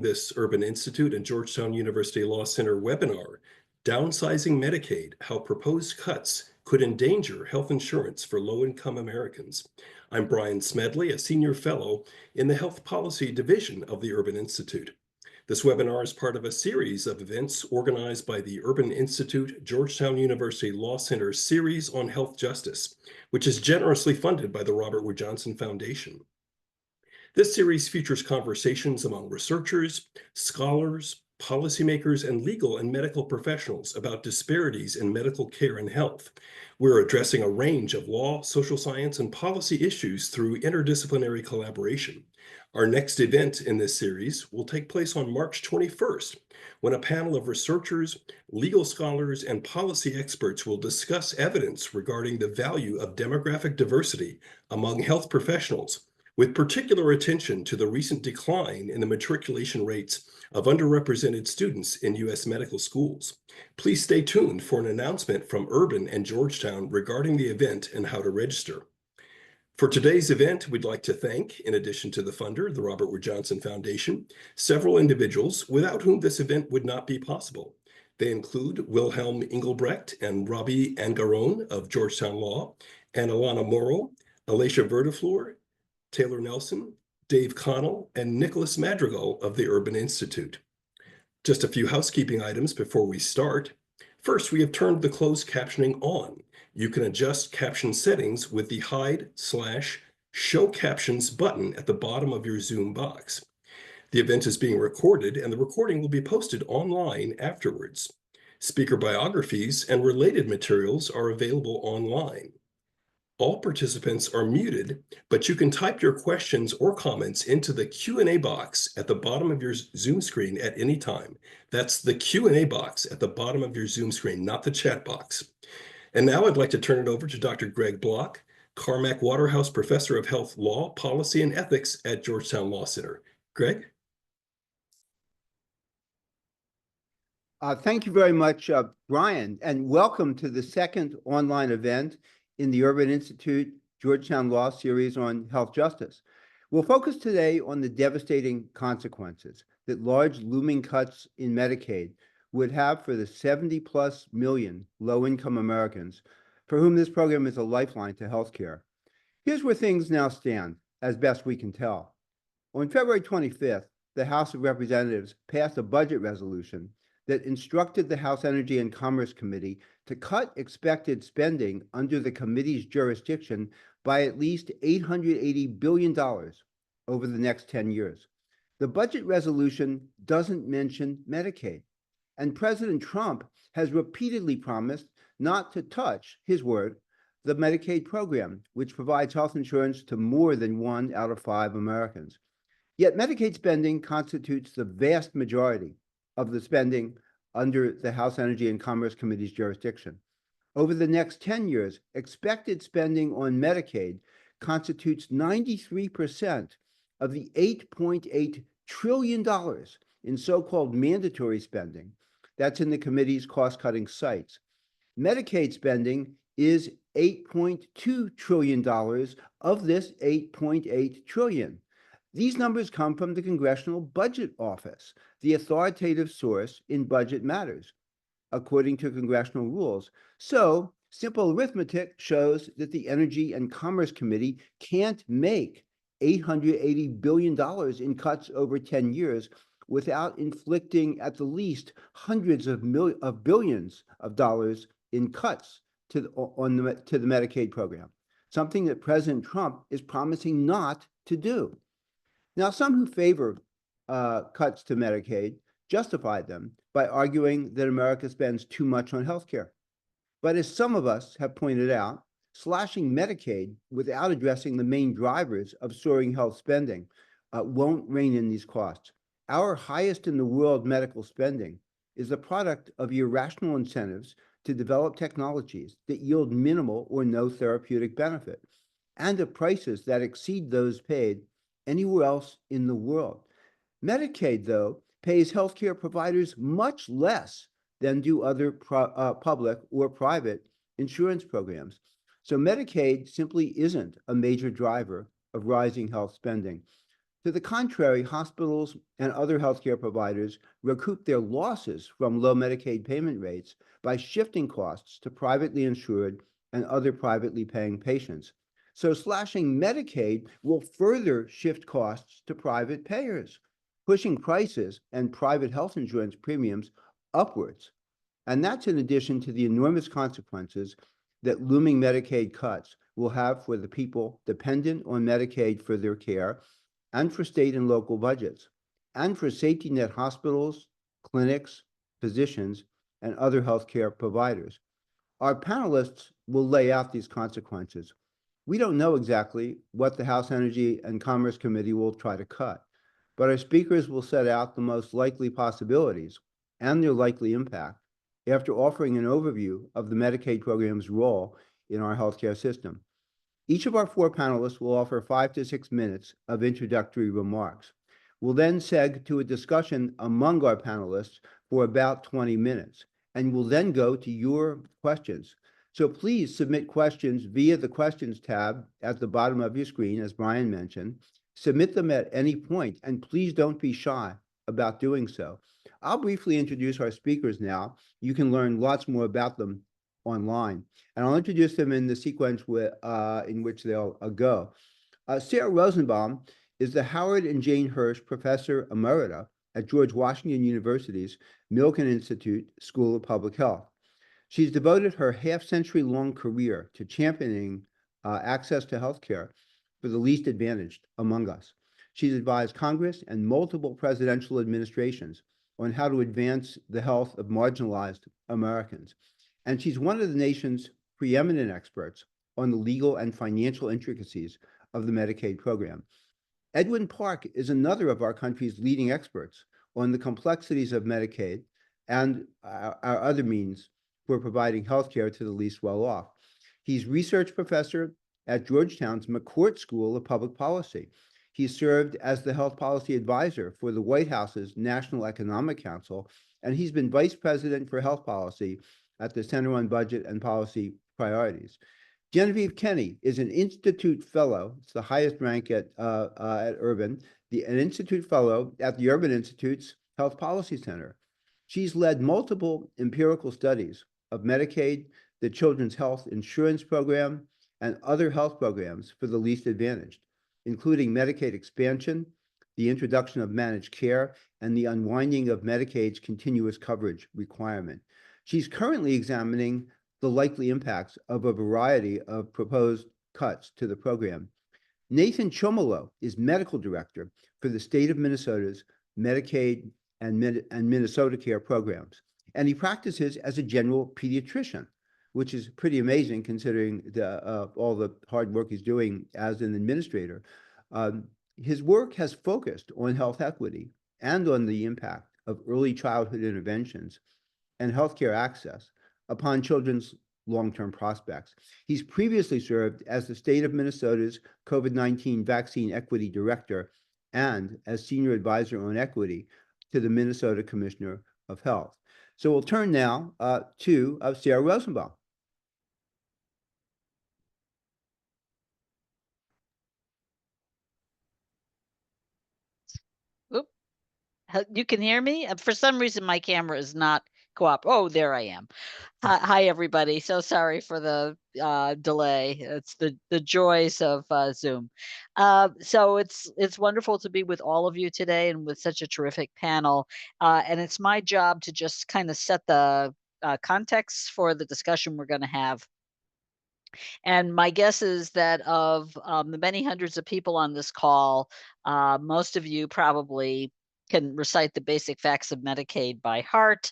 This Urban Institute and Georgetown University Law Center webinar, Downsizing Medicaid, How Proposed Cuts Could Endanger Health Insurance for Low-Income Americans. I'm Brian Smedley, a senior fellow in the Health Policy Division of the Urban Institute. This webinar is part of a series of events organized by the Urban Institute Georgetown University Law Center Series on Health Justice, which is generously funded by the Robert Wood Johnson Foundation. This series features conversations among researchers, scholars, policymakers, and legal and medical professionals about disparities in medical care and health. We're addressing a range of law, social science, and policy issues through interdisciplinary collaboration. Our next event in this series will take place on March 21st, when a panel of researchers, legal scholars, and policy experts will discuss evidence regarding the value of demographic diversity among health professionals, with particular attention to the recent decline in the matriculation rates of underrepresented students in U.S. medical schools. Please stay tuned for an announcement from Urban and Georgetown regarding the event and how to register. For today's event, we'd like to thank, in addition to the funder, the Robert Wood Johnson Foundation, several individuals without whom this event would not be possible. They include Wilhelm Engelbrecht and Robbie Angaron of Georgetown Law, and Alana Morrow, Alicia Verdefleur, Taylor Nelson, Dave Connell, and Nicholas Madrigal of the Urban Institute. Just a few housekeeping items before we start. First, we have turned the closed captioning on. You can adjust caption settings with the hide/show captions button at the bottom of your Zoom box. The event is being recorded, and the recording will be posted online afterwards. Speaker biographies and related materials are available online. All participants are muted, but you can type your questions or comments into the Q&A box at the bottom of your Zoom screen at any time. That's the Q&A box at the bottom of your Zoom screen, not the chat box. And now I'd like to turn it over to Dr. Greg Block, Carmack Waterhouse Professor of Health Law, Policy, and Ethics at Georgetown Law Center. Greg? Thank you very much, Brian, and welcome to the second online event in the Urban Institute Georgetown Law Series on health justice. We'll focus today on the devastating consequences that large looming cuts in Medicaid would have for the 70+ million low-income Americans for whom this program is a lifeline to healthcare. Here's where things now stand, as best we can tell. On February 25th, the House of Representatives passed a budget resolution that instructed the House Energy and Commerce Committee to cut expected spending under the committee's jurisdiction by at least $880 billion over the next 10 years. The budget resolution doesn't mention Medicaid, and President Trump has repeatedly promised not to touch, his word, the Medicaid program, which provides health insurance to more than 1 out of 5 Americans. Yet Medicaid spending constitutes the vast majority of the spending under the House Energy and Commerce Committee's jurisdiction. Over the next 10 years, expected spending on Medicaid constitutes 93% of the $8.8 trillion in so-called mandatory spending that's in the committee's cost-cutting sights. Medicaid spending is $8.2 trillion of this $8.8 trillion. These numbers come from the Congressional Budget Office, the authoritative source in budget matters, according to congressional rules. So, simple arithmetic shows that the Energy and Commerce Committee can't make $880 billion in cuts over 10 years without inflicting at the least hundreds of billions of dollars in cuts to the Medicaid program, something that President Trump is promising not to do. Now, some who favor cuts to Medicaid justify them by arguing that America spends too much on healthcare. But as some of us have pointed out, slashing Medicaid without addressing the main drivers of soaring health spending won't rein in these costs. Our highest in the world medical spending is the product of irrational incentives to develop technologies that yield minimal or no therapeutic benefit, and at prices that exceed those paid anywhere else in the world. Medicaid, though, pays healthcare providers much less than do other public or private insurance programs. So Medicaid simply isn't a major driver of rising health spending. To the contrary, hospitals and other healthcare providers recoup their losses from low Medicaid payment rates by shifting costs to privately insured and other privately paying patients. So slashing Medicaid will further shift costs to private payers, pushing prices and private health insurance premiums upwards. And that's in addition to the enormous consequences that looming Medicaid cuts will have for the people dependent on Medicaid for their care, and for state and local budgets, and for safety net hospitals, clinics, physicians, and other healthcare providers. Our panelists will lay out these consequences. We don't know exactly what the House Energy and Commerce Committee will try to cut, but our speakers will set out the most likely possibilities and their likely impact after offering an overview of the Medicaid program's role in our healthcare system. Each of our 4 panelists will offer 5 to 6 minutes of introductory remarks. We'll then seg to a discussion among our panelists for about 20 minutes, and we'll then go to your questions. So please submit questions via the questions tab at the bottom of your screen, as Brian mentioned. Submit them at any point, and please don't be shy about doing so. I'll briefly introduce our speakers now. You can learn lots more about them online. And I'll introduce them in the sequence in which they'll go. Sarah Rosenbaum is the Howard and Jane Hirsch Professor Emerita at George Washington University's Milken Institute School of Public Health. She's devoted her half-century-long career to championing access to healthcare for the least advantaged among us. She's advised Congress and multiple presidential administrations on how to advance the health of marginalized Americans. And she's one of the nation's preeminent experts on the legal and financial intricacies of the Medicaid program. Edwin Park is another of our country's leading experts on the complexities of Medicaid and our other means for providing health care to the least well-off. He's research professor at Georgetown's McCourt School of Public Policy. He served as the health policy advisor for the White House's National Economic Council, and he's been vice president for health policy at the Center on Budget and Policy Priorities. Genevieve Kenny is an Institute Fellow. It's the highest rank at Urban, an Institute Fellow at the Urban Institute's Health Policy Center. She's led multiple empirical studies of Medicaid, the Children's Health Insurance Program, and other health programs for the least advantaged, including Medicaid expansion, the introduction of managed care, and the unwinding of Medicaid's continuous coverage requirement. She's currently examining the likely impacts of a variety of proposed cuts to the program. Nathan Chomolo is medical director for the state of Minnesota's Medicaid and Minnesota Care programs, and he practices as a general pediatrician, which is pretty amazing considering all the hard work he's doing as an administrator. His work has focused on health equity and on the impact of early childhood interventions and healthcare access upon children's long-term prospects. He's previously served as the state of Minnesota's COVID-19 vaccine equity director and as senior advisor on equity to the Minnesota Commissioner of Health. So we'll turn now to Sarah Rosenbaum. You can hear me? For some reason, my camera is not Oh, there I am. Hi, everybody. So sorry for the delay. It's the joys of Zoom. So it's wonderful to be with all of you today and with such a terrific panel. And it's my job to just kind of set the context for the discussion we're going to have. And my guess is that of the many hundreds of people on this call, most of you probably can recite the basic facts of Medicaid by heart.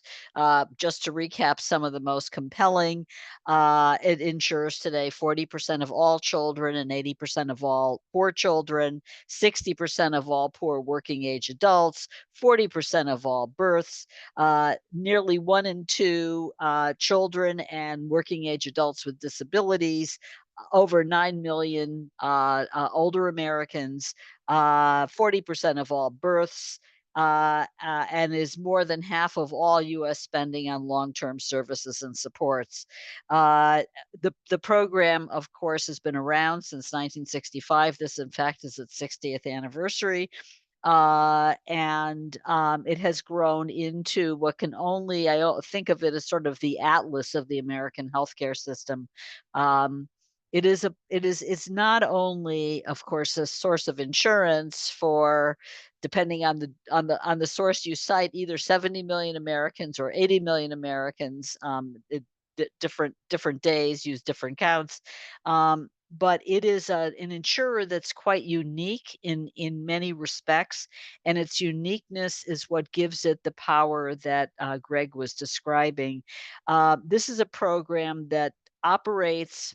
Just to recap some of the most compelling, it insures today 40% of all children and 80% of all poor children, 60% of all poor working age adults, 40% of all births, nearly 1 in 2 children and working age adults with disabilities, over 9 million older Americans, 40% of all births, and is more than half of all U.S. spending on long-term services and supports. The program, of course, has been around since 1965. This, in fact, is its 60th anniversary. And it has grown into what can only, think of it as sort of the atlas of the American healthcare system. It's not only, of course, a source of insurance for, depending on the source you cite, either 70 million Americans or 80 million Americans. Different days use different counts. But it is an insurer that's quite unique in many respects, and its uniqueness is what gives it the power that Greg was describing. This is a program that operates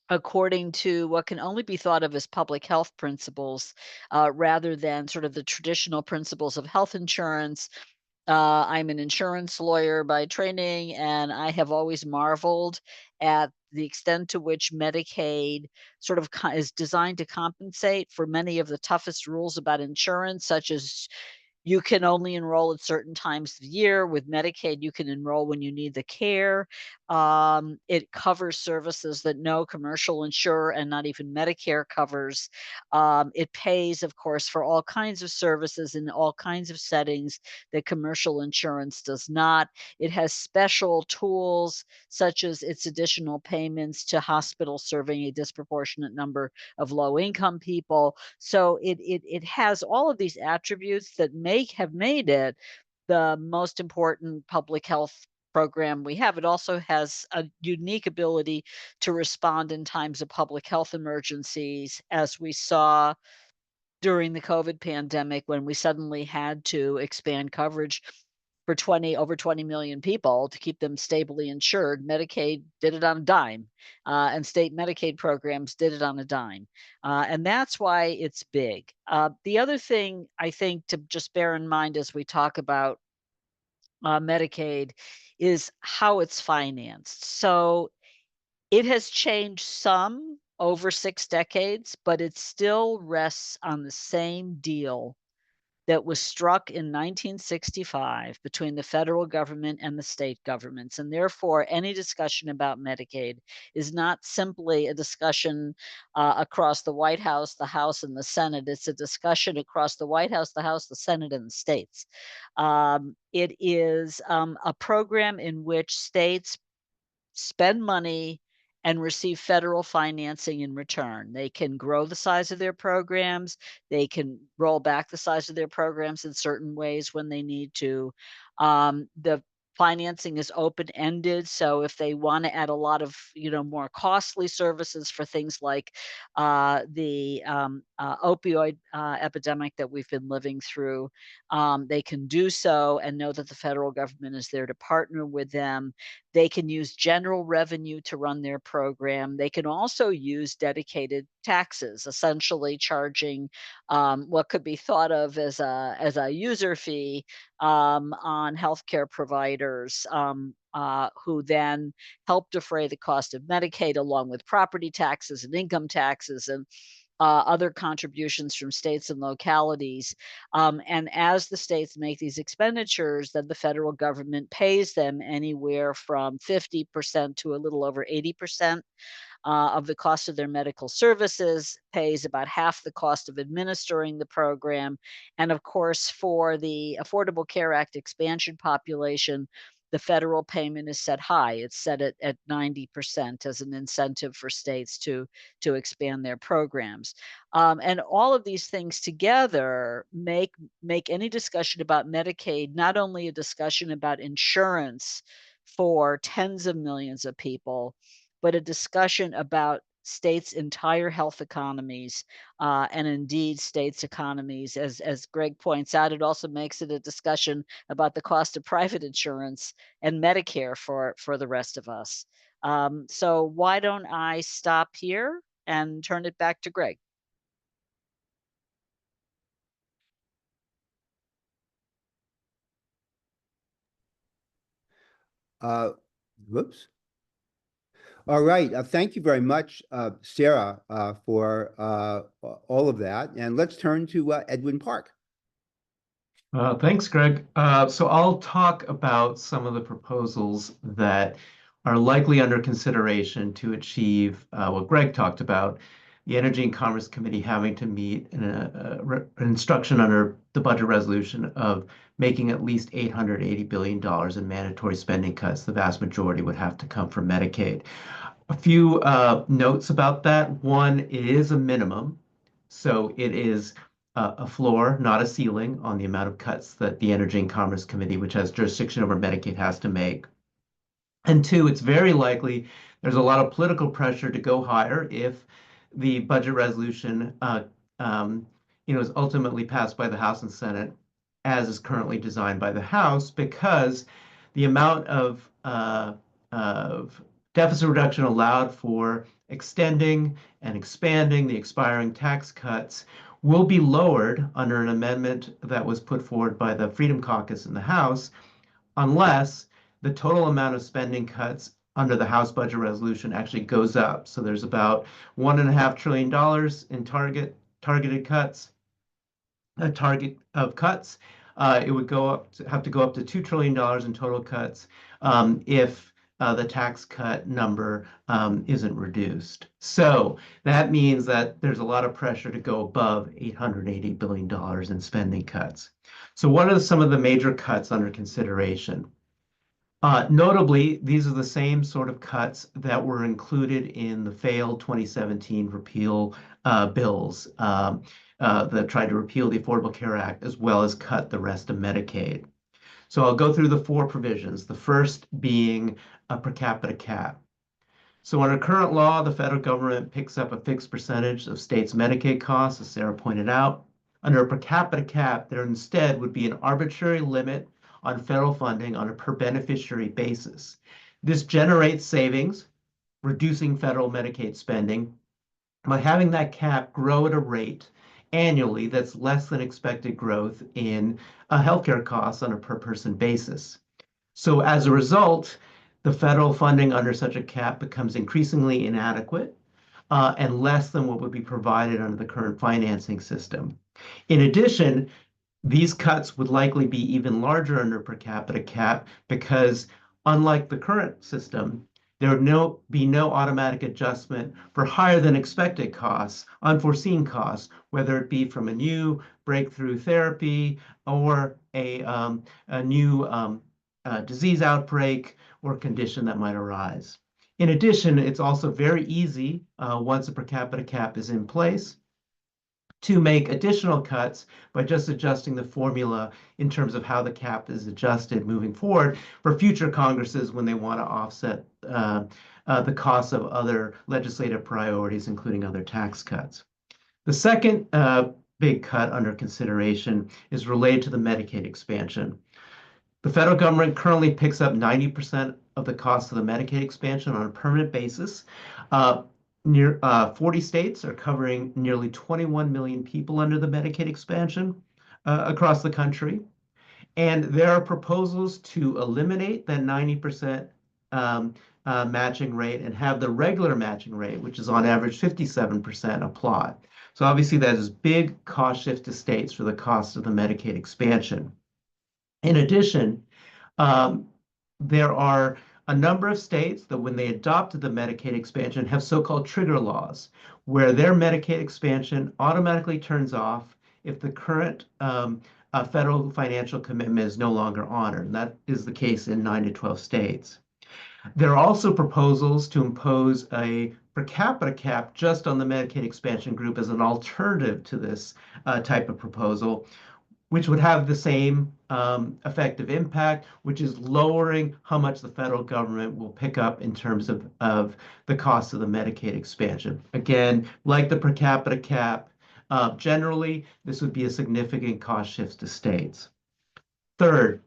according to what can only be thought of as public health principles, rather than sort of the traditional principles of health insurance. I'm an insurance lawyer by training, and I have always marveled at the extent to which Medicaid sort of is designed to compensate for many of the toughest rules about insurance, such as you can only enroll at certain times of the year. With Medicaid, you can enroll when you need the care. It covers services that no commercial insurer and not even Medicare covers. It pays, of course, for all kinds of services in all kinds of settings that commercial insurance does not. It has special tools, such as its additional payments to hospitals serving a disproportionate number of low-income people. So it has all of these attributes that have made it the most important public health program we have. It also has a unique ability to respond in times of public health emergencies, as we saw during the COVID pandemic, when we suddenly had to expand coverage for over 20 million people to keep them stably insured. Medicaid did it on a dime, and state Medicaid programs did it on a dime. And that's why it's big. The other thing I think to just bear in mind as we talk about Medicaid is how it's financed. So it has changed some over 6 decades, but it still rests on the same deal that was struck in 1965 between the federal government and the state governments. And therefore, any discussion about Medicaid is not simply a discussion across the White House, the House, and the Senate. It's a discussion across the White House, the House, the Senate, and the states. It is a program in which states spend money and receive federal financing in return. They can grow the size of their programs. They can roll back the size of their programs in certain ways when they need to. The financing is open-ended, so if they want to add a lot of more costly services for things like the opioid epidemic that we've been living through, they can do so and know that the federal government is there to partner with them. They can use general revenue to run their program. They can also use dedicated taxes, essentially charging what could be thought of as a user fee on healthcare providers, who then help defray the cost of Medicaid, along with property taxes and income taxes and other contributions from states and localities. And as the states make these expenditures, then the federal government pays them anywhere from 50% to a little over 80% of the cost of their medical services, pays about half the cost of administering the program. And of course, for the Affordable Care Act expansion population, the federal payment is set high. It's set at 90% as an incentive for states to expand their programs. And all of these things together make any discussion about Medicaid not only a discussion about insurance for tens of millions of people, but a discussion about states' entire health economies, and indeed states' economies. As Greg points out, it also makes it a discussion about the cost of private insurance and Medicare for the rest of us. So why don't I stop here and turn it back to Greg? Whoops. All right. Thank you very much, Sarah, for all of that. And let's turn to Edwin Park. Thanks, Greg. So I'll talk about some of the proposals that are likely under consideration to achieve what Greg talked about, the Energy and Commerce Committee having to meet an instruction under the budget resolution of making at least $880 billion in mandatory spending cuts. The vast majority would have to come from Medicaid. A few notes about that. One, it is a minimum. So it is a floor, not a ceiling, on the amount of cuts that the Energy and Commerce Committee, which has jurisdiction over Medicaid, has to make. And two, it's very likely there's a lot of political pressure to go higher if the budget resolution, is ultimately passed by the House and Senate, as is currently designed by the House, because the amount of deficit reduction allowed for extending and expanding the expiring tax cuts will be lowered under an amendment that was put forward by the Freedom Caucus in the House, unless the total amount of spending cuts under the House budget resolution actually goes up. So there's about $1.5 trillion in targeted cuts, a target of cuts. It would have to go up to $2 trillion in total cuts if the tax cut number isn't reduced. So that means that there's a lot of pressure to go above $880 billion in spending cuts. So what are some of the major cuts under consideration? Notably, these are the same sort of cuts that were included in the failed 2017 repeal bills that tried to repeal the Affordable Care Act, as well as cut the rest of Medicaid. So I'll go through the four provisions, the first being a per capita cap. So under current law, the federal government picks up a fixed percentage of states' Medicaid costs, as Sarah pointed out. Under a per capita cap, there instead would be an arbitrary limit on federal funding on a per beneficiary basis. This generates savings, reducing federal Medicaid spending, by having that cap grow at a rate annually that's less than expected growth in healthcare costs on a per person basis. So as a result, the federal funding under such a cap becomes increasingly inadequate and less than what would be provided under the current financing system. In addition, these cuts would likely be even larger under per capita cap because, unlike the current system, there would be no automatic adjustment for higher than expected costs, unforeseen costs, whether it be from a new breakthrough therapy or a new disease outbreak or condition that might arise. In addition, it's also very easy, once a per capita cap is in place, to make additional cuts by just adjusting the formula in terms of how the cap is adjusted moving forward for future Congresses when they want to offset the costs of other legislative priorities, including other tax cuts. The second big cut under consideration is related to the Medicaid expansion. The federal government currently picks up 90% of the cost of the Medicaid expansion on a permanent basis. 40 states are covering nearly 21 million people under the Medicaid expansion across the country. And there are proposals to eliminate that 90% matching rate and have the regular matching rate, which is on average 57%, apply. So obviously that is big cost shift to states for the cost of the Medicaid expansion. In addition, there are a number of states that, when they adopted the Medicaid expansion, have so-called trigger laws, where their Medicaid expansion automatically turns off if the current federal financial commitment is no longer honored. And that is the case in 9 to 12 states. There are also proposals to impose a per capita cap just on the Medicaid expansion group as an alternative to this type of proposal, which would have the same effective impact, which is lowering how much the federal government will pick up in terms of the cost of the Medicaid expansion. Again, like the per capita cap, generally, this would be a significant cost shift to states. Third,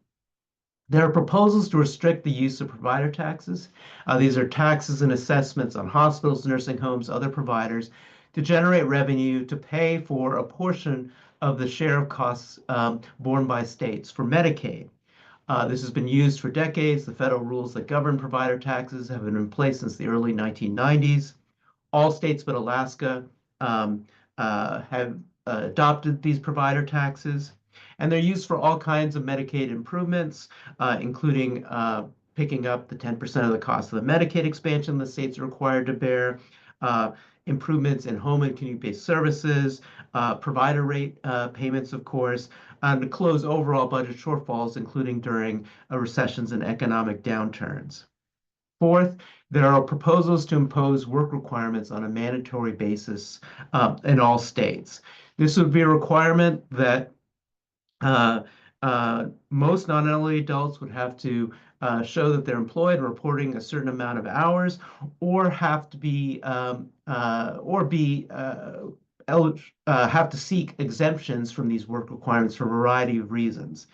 there are proposals to restrict the use of provider taxes. These are taxes and assessments on hospitals, nursing homes, other providers, to generate revenue to pay for a portion of the share of costs borne by states for Medicaid. This has been used for decades. The federal rules that govern provider taxes have been in place since the early 1990s. All states but Alaska have adopted these provider taxes. And they're used for all kinds of Medicaid improvements, including picking up the 10% of the cost of the Medicaid expansion the states are required to bear, improvements in home and community-based services, provider rate payments, of course, to close overall budget shortfalls, including during recessions and economic downturns. Fourth, there are proposals to impose work requirements on a mandatory basis in all states. This would be a requirement that most non-elderly adults would have to show that they're employed and reporting a certain amount of hours, or have to be have to seek exemptions from these work requirements for a variety of reasons.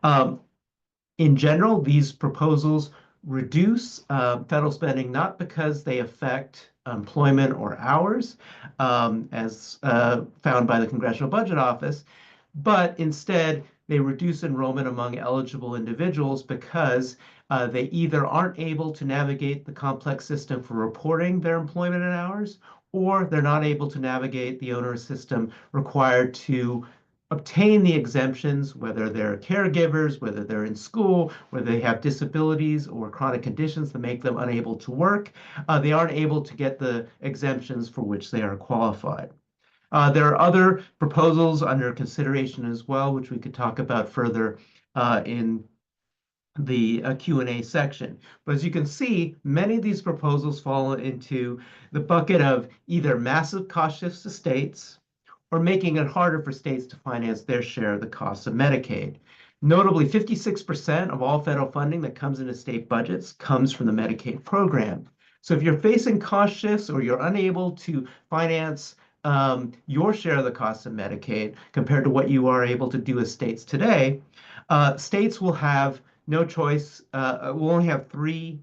In general, these proposals reduce federal spending not because they affect employment or hours, as found by the Congressional Budget Office, but instead they reduce enrollment among eligible individuals because they either aren't able to navigate the complex system for reporting their employment and hours, or they're not able to navigate the onerous system required to obtain the exemptions, whether they're caregivers, whether they're in school, whether they have disabilities or chronic conditions that make them unable to work. They aren't able to get the exemptions for which they are qualified. There are other proposals under consideration as well, which we could talk about further in the Q&A section. But as you can see, many of these proposals fall into the bucket of either massive cost shifts to states or making it harder for states to finance their share of the costs of Medicaid. Notably, 56% of all federal funding that comes into state budgets comes from the Medicaid program. So if you're facing cost shifts or you're unable to finance your share of the cost of Medicaid compared to what you are able to do as states today, states will have no choice, will only have three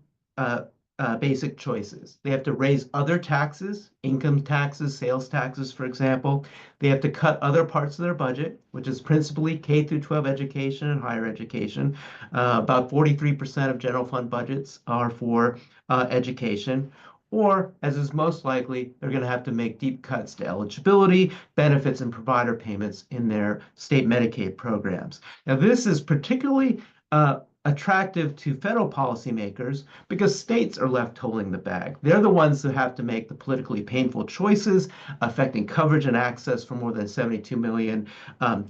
basic choices. They have to raise other taxes, income taxes, sales taxes, for example. They have to cut other parts of their budget, which is principally K through 12 education and higher education. About 43% of general fund budgets are for education. Or, as is most likely, they're going to have to make deep cuts to eligibility, benefits, and provider payments in their state Medicaid programs. Now, this is particularly attractive to federal policymakers because states are left holding the bag. They're the ones that have to make the politically painful choices affecting coverage and access for more than 72 million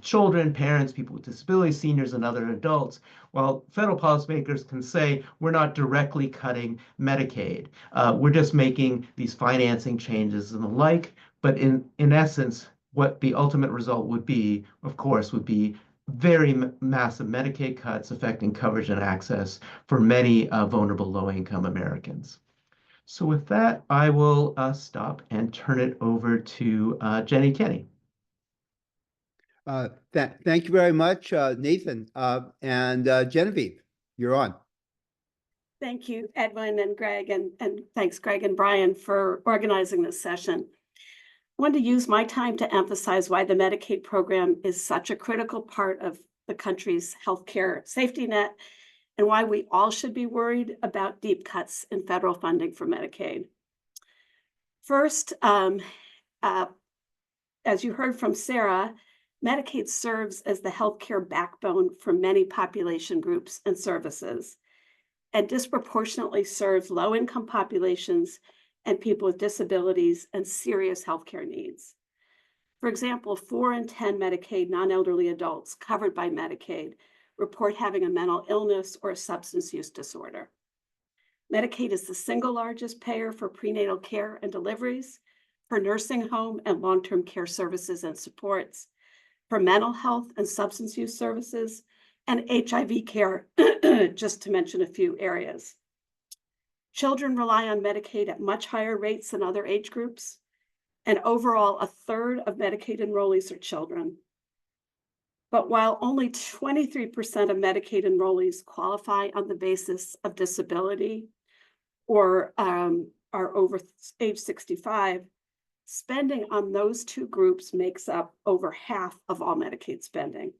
children, parents, people with disabilities, seniors, and other adults. While federal policymakers can say, we're not directly cutting Medicaid, we're just making these financing changes and the like. But in essence, what the ultimate result would be, of course, would be very massive Medicaid cuts affecting coverage and access for many vulnerable low-income Americans. So with that, I will stop and turn it over to Jenny Kenny. Thank you very much, Nathan. And Genevieve, you're on. Thank you, Edwin and Greg, and thanks, Greg and Brian, for organizing this session. I wanted to use my time to emphasize why the Medicaid program is such a critical part of the country's healthcare safety net and why we all should be worried about deep cuts in federal funding for Medicaid. First, as you heard from Sarah, Medicaid serves as the healthcare backbone for many population groups and services, and disproportionately serves low-income populations and people with disabilities and serious healthcare needs. For example, 4 in 10 Medicaid non-elderly adults covered by Medicaid report having a mental illness or a substance use disorder. Medicaid is the single largest payer for prenatal care and deliveries, for nursing home and long-term care services and supports, for mental health and substance use services, and HIV care, just to mention a few areas. Children rely on Medicaid at much higher rates than other age groups, and overall, a third of Medicaid enrollees are children. But while only 23% of Medicaid enrollees qualify on the basis of disability or are over age 65, spending on those two groups makes up over half of all Medicaid spending.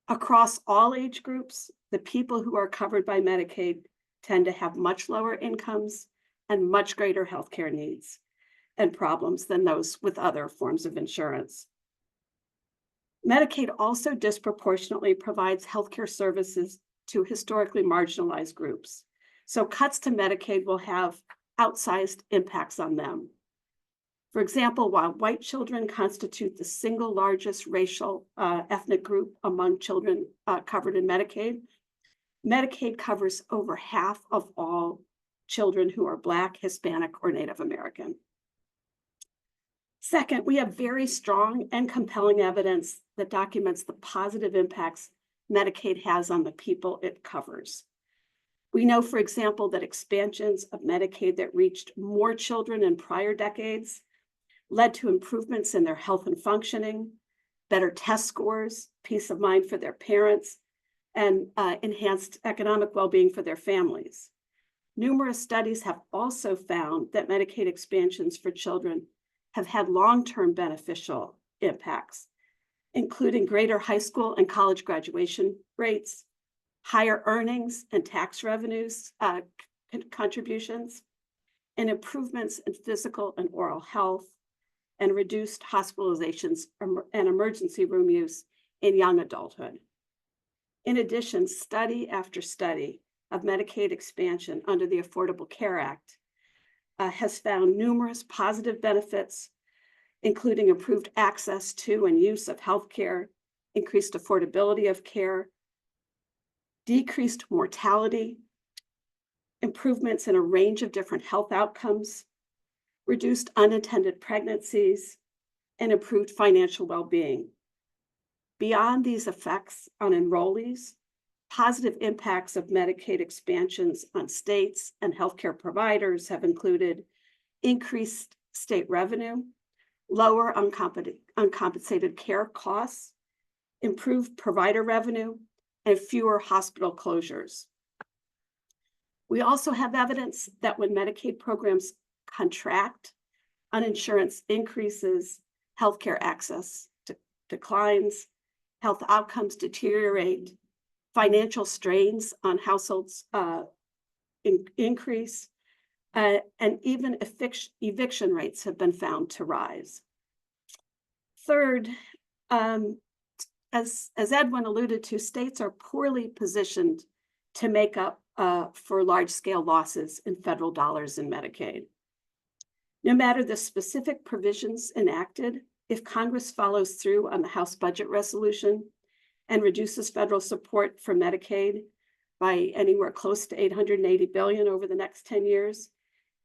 Across all age groups, the people who are covered by Medicaid tend to have much lower incomes and much greater healthcare needs and problems than those with other forms of insurance. Medicaid also disproportionately provides healthcare services to historically marginalized groups. So cuts to Medicaid will have outsized impacts on them. For example, while white children constitute the single largest racial ethnic group among children covered in Medicaid, Medicaid covers over half of all children who are Black, Hispanic, or Native American. Second, we have very strong and compelling evidence that documents the positive impacts Medicaid has on the people it covers. We know, for example, that expansions of Medicaid that reached more children in prior decades led to improvements in their health and functioning, better test scores, peace of mind for their parents, and enhanced economic well-being for their families. Numerous studies have also found that Medicaid expansions for children have had long-term beneficial impacts, including greater high school and college graduation rates, higher earnings and tax revenues contributions, and improvements in physical and oral health, and reduced hospitalizations and emergency room use in young adulthood. In addition, study after study of Medicaid expansion under the Affordable Care Act has found numerous positive benefits, including improved access to and use of healthcare, increased affordability of care, decreased mortality, improvements in a range of different health outcomes, reduced unintended pregnancies, and improved financial well-being. Beyond these effects on enrollees, positive impacts of Medicaid expansions on states and healthcare providers have included increased state revenue, lower uncompensated care costs, improved provider revenue, and fewer hospital closures. We also have evidence that when Medicaid programs contract, uninsurance increases, healthcare access declines, health outcomes deteriorate, financial strains on households increase, and even eviction rates have been found to rise. Third, as Edwin alluded to, states are poorly positioned to make up for large-scale losses in federal dollars in Medicaid. No matter the specific provisions enacted, if Congress follows through on the House budget resolution and reduces federal support for Medicaid by anywhere close to $880 billion over the next 10 years,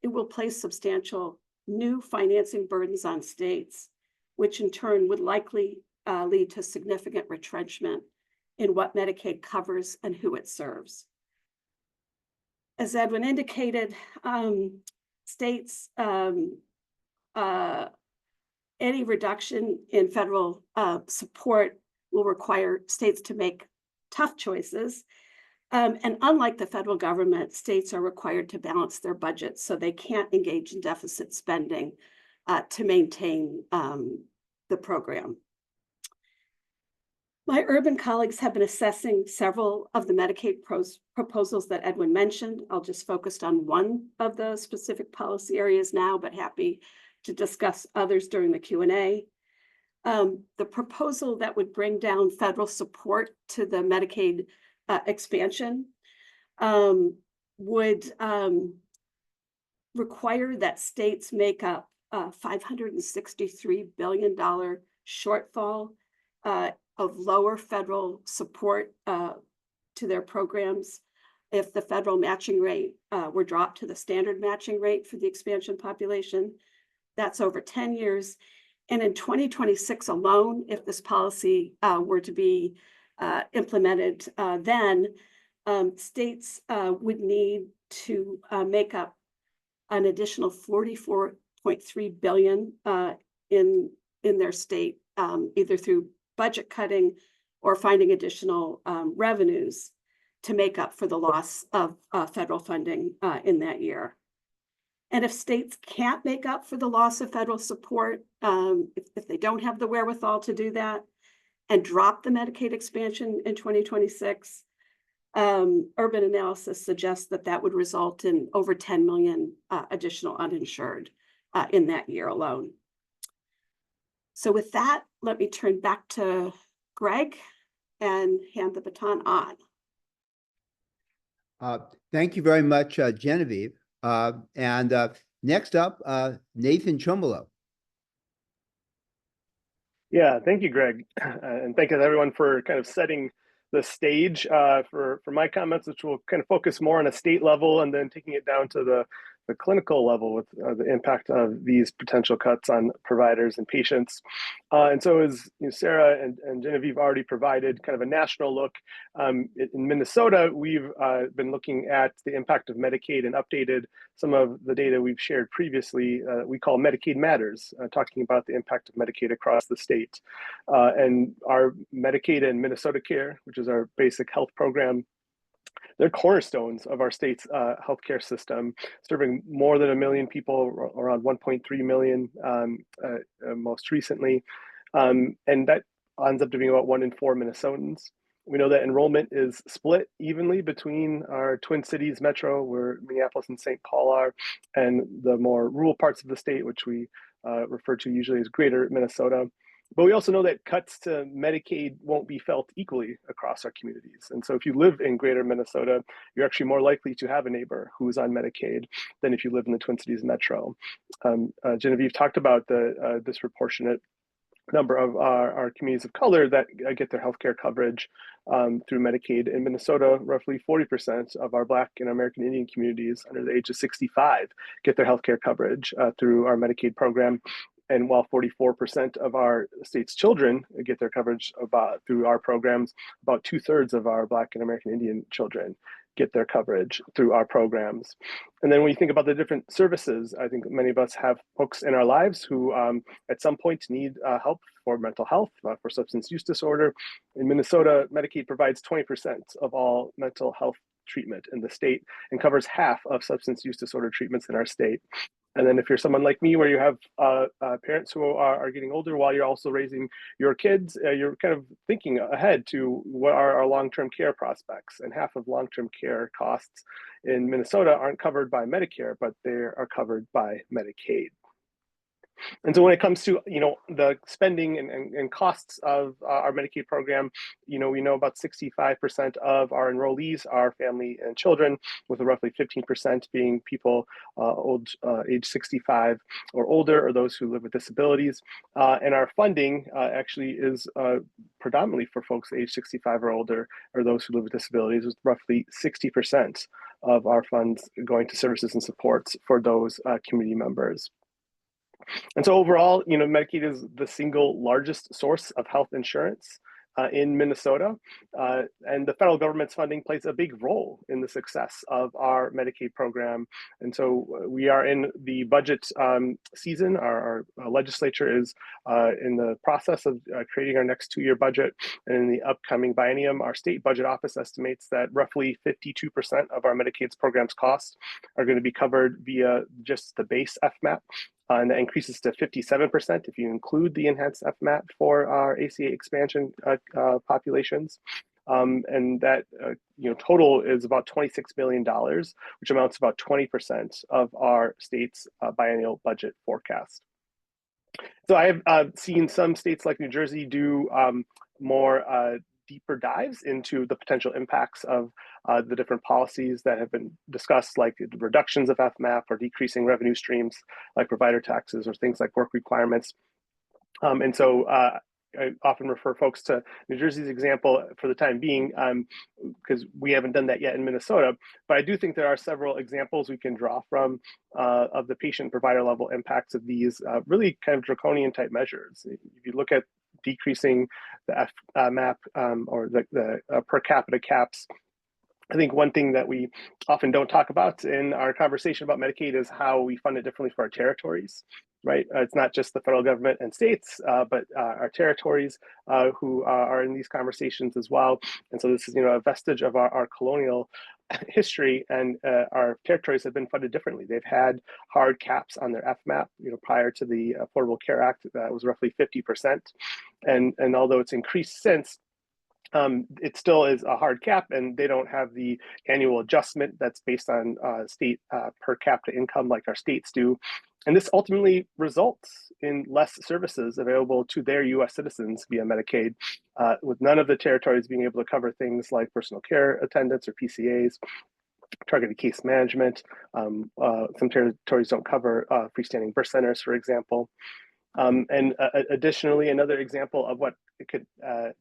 it will place substantial new financing burdens on states, which in turn would likely lead to significant retrenchment in what Medicaid covers and who it serves. As Edwin indicated, states, any reduction in federal support will require states to make tough choices. And unlike the federal government, states are required to balance their budgets, so they can't engage in deficit spending to maintain the program. My urban colleagues have been assessing several of the Medicaid proposals that Edwin mentioned. I'll just focus on one of the specific policy areas now, but happy to discuss others during the Q&A. The proposal that would bring down federal support to the Medicaid expansion would require that states make up a $563 billion shortfall of lower federal support to their programs if the federal matching rate were dropped to the standard matching rate for the expansion population. That's over 10 years. And in 2026 alone, if this policy were to be implemented, then states would need to make up an additional $44.3 billion in their state, either through budget cutting or finding additional revenues to make up for the loss of federal funding in that year. And if states can't make up for the loss of federal support, if they don't have the wherewithal to do that and drop the Medicaid expansion in 2026, urban analysis suggests that that would result in over 10 million additional uninsured in that year alone. So with that, let me turn back to Greg and hand the baton on. Thank you very much, Genevieve. Next up, Nathan Chumolo. Yeah, thank you, Greg. And thank you everyone for kind of setting the stage for my comments, which will kind of focus more on a state level and then taking it down to the clinical level with the impact of these potential cuts on providers and patients. And so as Sarah and Genevieve already provided kind of a national look, in Minnesota, we've been looking at the impact of Medicaid and updated some of the data we've shared previously. We call Medicaid Matters, talking about the impact of Medicaid across the state. And our Medicaid and Minnesota Care, which is our basic health program, they're cornerstones of our state's healthcare system, serving more than 1 million people, around 1.3 million most recently. And that ends up being about 1 in 4 Minnesotans. We know that enrollment is split evenly between our Twin Cities metro, where Minneapolis and St. Paul are, and the more rural parts of the state, which we refer to usually as Greater Minnesota. But we also know that cuts to Medicaid won't be felt equally across our communities. And so if you live in Greater Minnesota, you're actually more likely to have a neighbor who's on Medicaid than if you live in the Twin Cities metro. Genevieve talked about the disproportionate number of our communities of color that get their healthcare coverage through Medicaid. In Minnesota, roughly 40% of our Black and American Indian communities under the age of 65 get their healthcare coverage through our Medicaid program. And while 44% of our state's children get their coverage through our programs, about 2/3 of our Black and American Indian children get their coverage through our programs. And then when you think about the different services, I think many of us have folks in our lives who at some point need help for mental health, for substance use disorder. In Minnesota, Medicaid provides 20% of all mental health treatment in the state and covers half of substance use disorder treatments in our state. And then if you're someone like me, where you have parents who are getting older while you're also raising your kids, you're kind of thinking ahead to what are our long-term care prospects. And half of long-term care costs in Minnesota aren't covered by Medicare, but they are covered by Medicaid. And so when it comes to the spending and costs of our Medicaid program, we know about 65% of our enrollees are family and children, with roughly 15% being people age 65 or older, or those who live with disabilities. And our funding actually is predominantly for folks age 65 or older, or those who live with disabilities, with roughly 60% of our funds going to services and supports for those community members. And so overall, Medicaid is the single largest source of health insurance in Minnesota. And the federal government's funding plays a big role in the success of our Medicaid program. And so we are in the budget season. Our legislature is in the process of creating our next 2-year budget. And in the upcoming biennium, our state budget office estimates that roughly 52% of our Medicaid's programs costs are going to be covered via just the base FMAP. And that increases to 57% if you include the enhanced FMAP for our ACA expansion populations. And that total is about $26 billion, which amounts to about 20% of our state's biennial budget forecast. So I have seen some states like New Jersey do more deeper dives into the potential impacts of the different policies that have been discussed, like reductions of FMAP or decreasing revenue streams like provider taxes or things like work requirements. And so I often refer folks to New Jersey's example for the time being, because we haven't done that yet in Minnesota. But I do think there are several examples we can draw from of the patient provider level impacts of these really kind of draconian type measures. If you look at decreasing the FMAP or the per capita caps, I think one thing that we often don't talk about in our conversation about Medicaid is how we fund it differently for our territories, right? It's not just the federal government and states, but our territories who are in these conversations as well. And so this is, a vestige of our colonial history, and our territories have been funded differently. They've had hard caps on their FMAP, prior to the Affordable Care Act, that was roughly 50%. And although it's increased since, it still is a hard cap, and they don't have the annual adjustment that's based on state per capita income like our states do. And this ultimately results in less services available to their US citizens via Medicaid. with none of the territories being able to cover things like personal care attendants or PCAs, targeted case management. Some territories don't cover freestanding birth centers, for example. Additionally, another example of what it could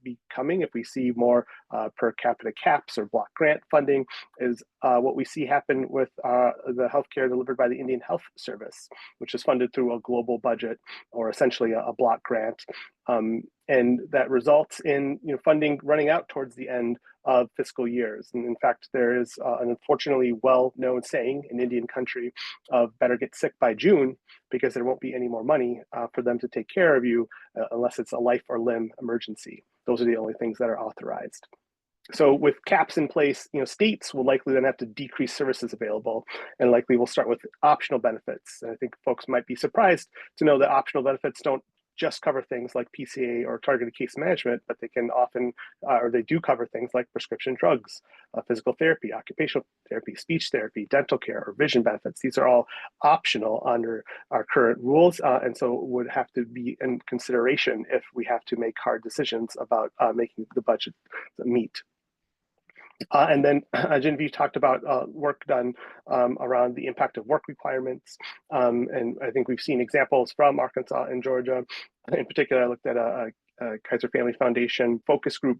be coming if we see more per capita caps or block grant funding is what we see happen with the healthcare delivered by the Indian Health Service, which is funded through a global budget or essentially a block grant. And that results in funding running out towards the end of fiscal years. And in fact, there is an unfortunately well-known saying in Indian country of better get sick by June, because there won't be any more money for them to take care of you unless it's a life or limb emergency. Those are the only things that are authorized. So with caps in place, states will likely then have to decrease services available, and likely will start with optional benefits. And I think folks might be surprised to know that optional benefits don't just cover things like PCA or targeted case management, but they can often, or they do cover things like prescription drugs, physical therapy, occupational therapy, speech therapy, dental care, or vision benefits. These are all optional under our current rules, and so would have to be in consideration if we have to make hard decisions about making the budget meet. And then Genevieve talked about work done around the impact of work requirements. And I think we've seen examples from Arkansas and Georgia. In particular, I looked at a Kaiser Family Foundation focus group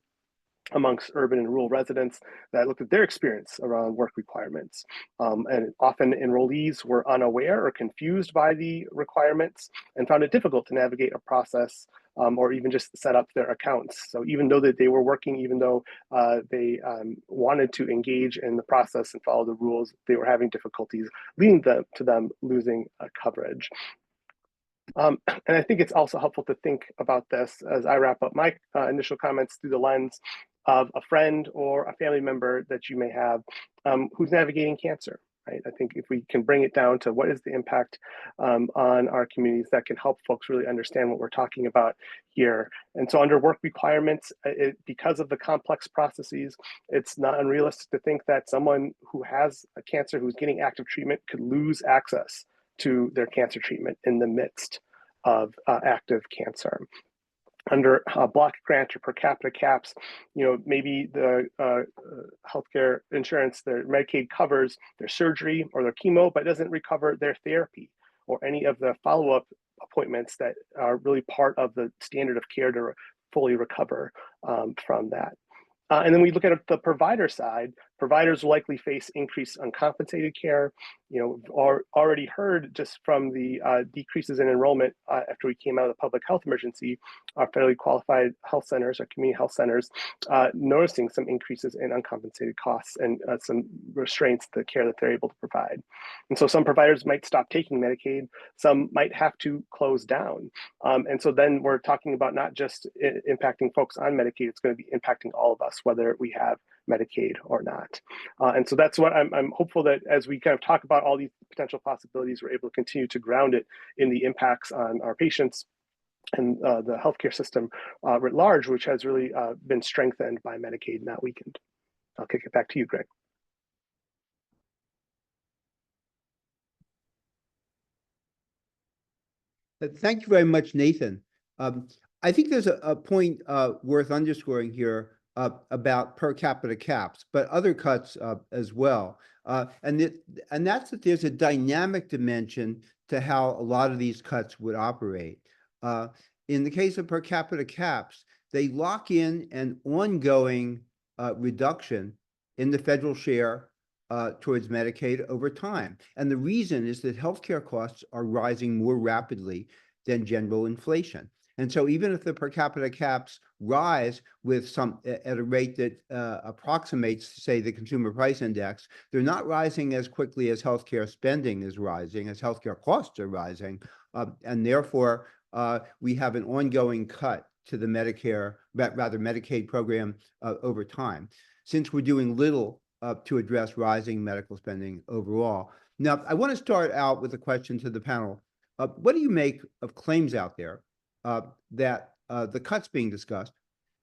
amongst urban and rural residents that looked at their experience around work requirements. And often enrollees were unaware or confused by the requirements and found it difficult to navigate a process or even just set up their accounts. So even though that they were working, even though they wanted to engage in the process and follow the rules, they were having difficulties, leading to them losing coverage. And I think it's also helpful to think about this as I wrap up my initial comments through the lens of a friend or a family member that you may have who's navigating cancer, right? I think if we can bring it down to what is the impact on our communities, that can help folks really understand what we're talking about here. And so under work requirements, because of the complex processes, it's not unrealistic to think that someone who has a cancer who's getting active treatment could lose access to their cancer treatment in the midst of active cancer. Under block grant or per capita caps, maybe the healthcare insurance, their Medicaid covers their surgery or their chemo, but doesn't recover their therapy or any of the follow-up appointments that are really part of the standard of care to fully recover from that. And then we look at the provider side. Providers will likely face increased uncompensated care. We've already heard just from the decreases in enrollment after we came out of the public health emergency, our federally qualified health centers, our community health centers, noticing some increases in uncompensated costs and some restraints to the care that they're able to provide. And so some providers might stop taking Medicaid, some might have to close down. And so then we're talking about not just impacting folks on Medicaid, it's going to be impacting all of us, whether we have Medicaid or not. And so that's what I'm hopeful that as we kind of talk about all these potential possibilities, we're able to continue to ground it in the impacts on our patients and the healthcare system writ large, which has really been strengthened by Medicaid, not weakened. I'll kick it back to you, Greg. Thank you very much, Nathan. I think there's a point worth underscoring here about per capita caps, but other cuts as well. And that's that there's a dynamic dimension to how a lot of these cuts would operate. In the case of per capita caps, they lock in an ongoing reduction in the federal share towards Medicaid over time. And the reason is that healthcare costs are rising more rapidly than general inflation. And so even if the per capita caps rise with at a rate that approximates, say, the consumer price index, they're not rising as quickly as healthcare spending is rising, as healthcare costs are rising. And therefore, we have an ongoing cut to the Medicaid program over time, since we're doing little to address rising medical spending overall. Now, I want to start out with a question to the panel. What do you make of claims out there that the cuts being discussed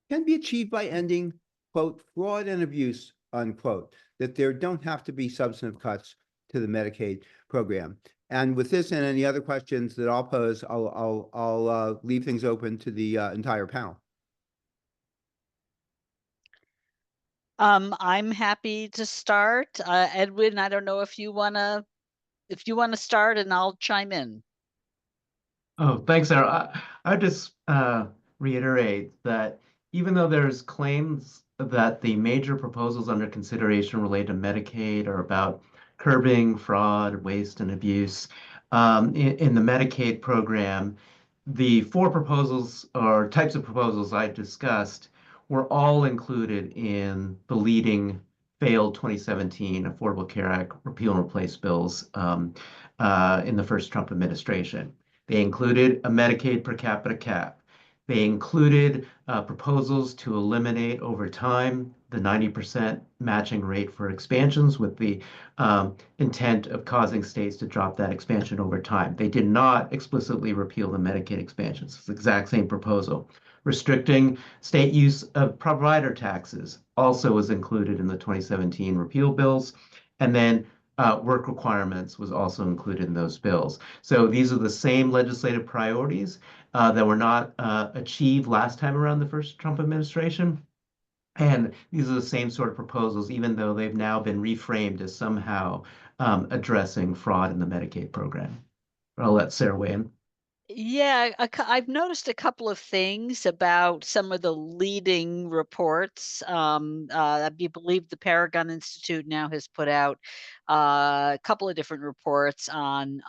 can be achieved by ending, quote, fraud and abuse, unquote, that there don't have to be substantive cuts to the Medicaid program? And with this and any other questions that I'll pose, I'll leave things open to the entire panel. I'm happy to start. Edwin, I don't know if you wanna start, and I'll chime in. Oh, thanks, Sarah. I just reiterate that even though there's claims that the major proposals under consideration related to Medicaid are about curbing fraud, waste, and abuse, in the Medicaid program, the four proposals or types of proposals I discussed were all included in the leading failed 2017 Affordable Care Act repeal and replace bills in the first Trump administration. They included a Medicaid per capita cap. They included proposals to eliminate over time the 90% matching rate for expansions with the intent of causing states to drop that expansion over time. They did not explicitly repeal the Medicaid expansions. It's the exact same proposal. Restricting state use of provider taxes also was included in the 2017 repeal bills. And then work requirements was also included in those bills. So these are the same legislative priorities that were not achieved last time around the first Trump administration. And these are the same sort of proposals, even though they've now been reframed as somehow addressing fraud in the Medicaid program. I'll let Sarah weigh in. Yeah, I've noticed a couple of things about some of the leading reports. I believe the Paragon Institute now has put out a couple of different reports on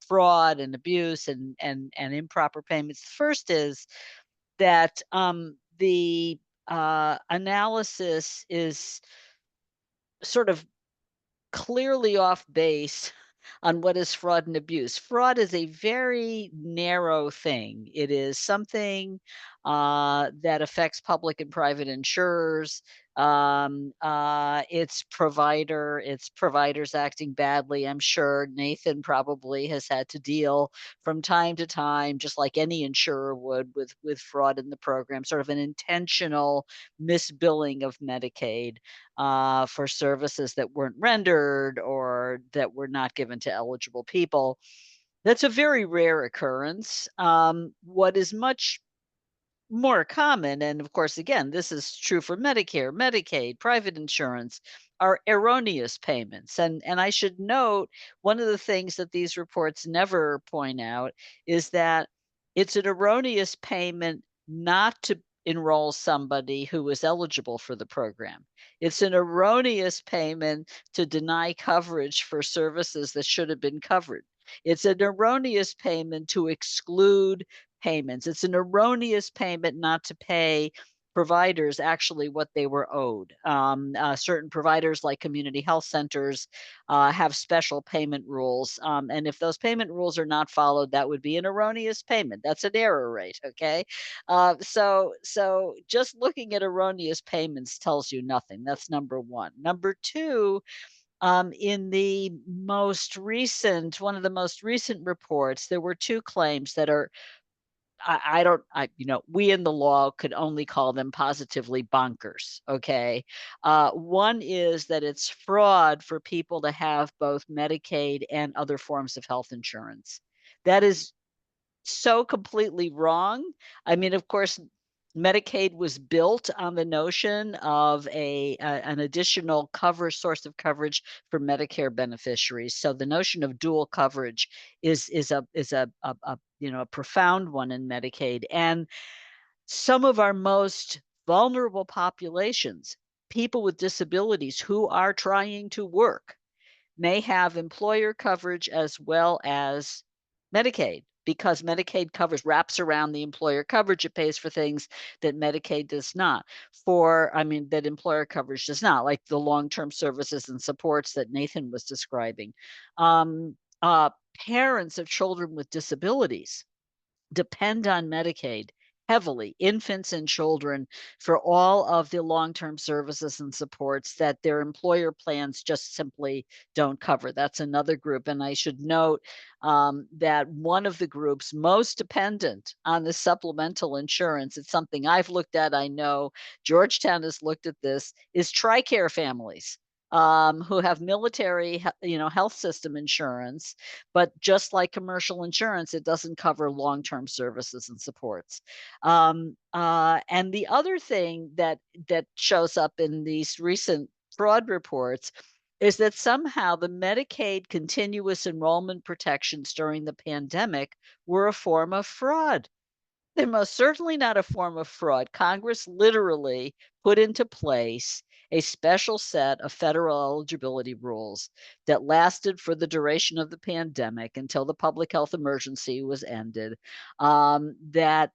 fraud and abuse and improper payments. The first is that the analysis is sort of clearly off base on what is fraud and abuse. Fraud is a very narrow thing. It is something that affects public and private insurers. It's providers acting badly. I'm sure Nathan probably has had to deal from time to time, just like any insurer would, with fraud in the program, sort of an intentional misbilling of Medicaid for services that weren't rendered or that were not given to eligible people. That's a very rare occurrence. What is much more common, and of course, again, this is true for Medicare, Medicaid, private insurance, are erroneous payments. And I should note, one of the things that these reports never point out is that it's an erroneous payment not to enroll somebody who was eligible for the program. It's an erroneous payment to deny coverage for services that should have been covered. It's an erroneous payment to exclude payments. It's an erroneous payment not to pay providers actually what they were owed. Certain providers, like community health centers, have special payment rules. And if those payment rules are not followed, that would be an erroneous payment. That's an error rate, okay? So just looking at erroneous payments tells you nothing. That's number one. Number two, in the most recent, one of the most recent reports, there were two claims that are, we in the law could only call them positively bonkers. Okay. One is that it's fraud for people to have both Medicaid and other forms of health insurance. That is so completely wrong. I mean, of course, Medicaid was built on the notion of an additional source of coverage for Medicare beneficiaries. So the notion of dual coverage is a profound one in Medicaid. And some of our most vulnerable populations, people with disabilities who are trying to work, may have employer coverage as well as Medicaid, because Medicaid wraps around the employer coverage. It pays for things that Medicaid does not. That employer coverage does not, like the long-term services and supports that Nathan was describing. Parents of children with disabilities depend on Medicaid heavily, infants and children, for all of the long-term services and supports that their employer plans just simply don't cover. That's another group. And I should note that one of the groups most dependent on the supplemental insurance, it's something I've looked at, I know Georgetown has looked at this, is TRICARE families. who have military, health system insurance, but just like commercial insurance, it doesn't cover long-term services and supports. And the other thing that shows up in these recent fraud reports is that somehow the Medicaid continuous enrollment protections during the pandemic were a form of fraud. They're most certainly not a form of fraud. Congress literally put into place a special set of federal eligibility rules that lasted for the duration of the pandemic until the public health emergency was ended, that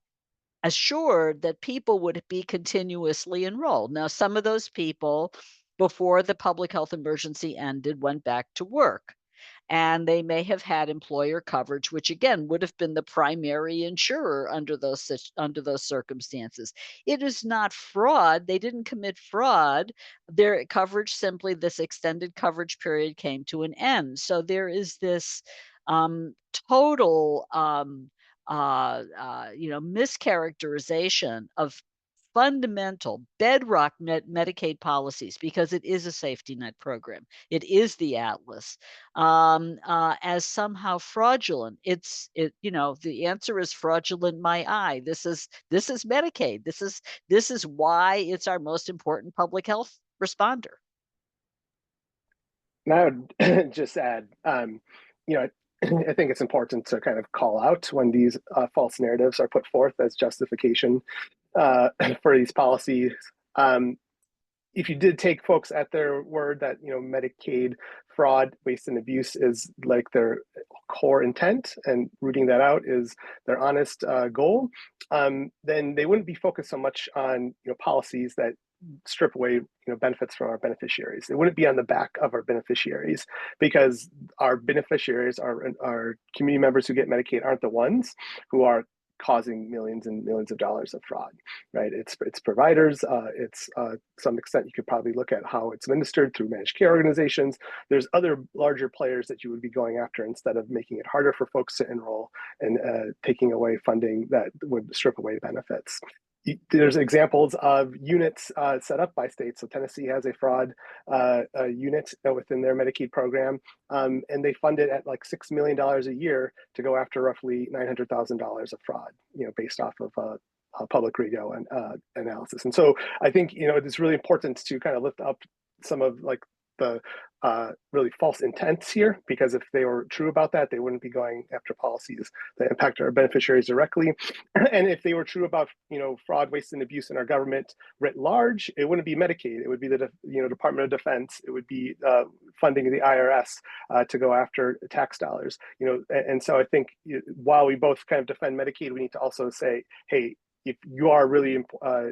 assured that people would be continuously enrolled. Now, some of those people, before the public health emergency ended, went back to work. And they may have had employer coverage, which again would have been the primary insurer under those circumstances. It is not fraud. They didn't commit fraud. Their coverage, simply this extended coverage period, came to an end. So there is this total mischaracterization of fundamental bedrock Medicaid policies, because it is a safety net program. It is the Atlas, as somehow fraudulent. The answer is fraudulent in my eye. This is Medicaid. This is why it's our most important public health responder. And I would just add, I think it's important to kind of call out when these false narratives are put forth as justification for these policies. If you did take folks at their word that Medicaid fraud, waste, and abuse is like their core intent, and rooting that out is their honest goal, then they wouldn't be focused so much on policies that strip away benefits from our beneficiaries. It wouldn't be on the back of our beneficiaries, because our beneficiaries, our community members who get Medicaid, aren't the ones who are causing millions and millions of dollars of fraud, right? It's providers. It's some extent you could probably look at how it's administered through managed care organizations. There's other larger players that you would be going after, instead of making it harder for folks to enroll and taking away funding that would strip away benefits. There's examples of units set up by states. So Tennessee has a fraud unit within their Medicaid program, and they fund it at like $6 million a year to go after roughly $900,000 of fraud, based off of public radio and analysis. And so I think it's really important to kind of lift up some of like the really false intents here, because if they were true about that, they wouldn't be going after policies that impact our beneficiaries directly. And if they were true about fraud, waste, and abuse in our government writ large, it wouldn't be Medicaid. It would be the Department of Defense. It would be funding the IRS to go after tax dollars. And so I think while we both kind of defend Medicaid, we need to also say, hey, if you are really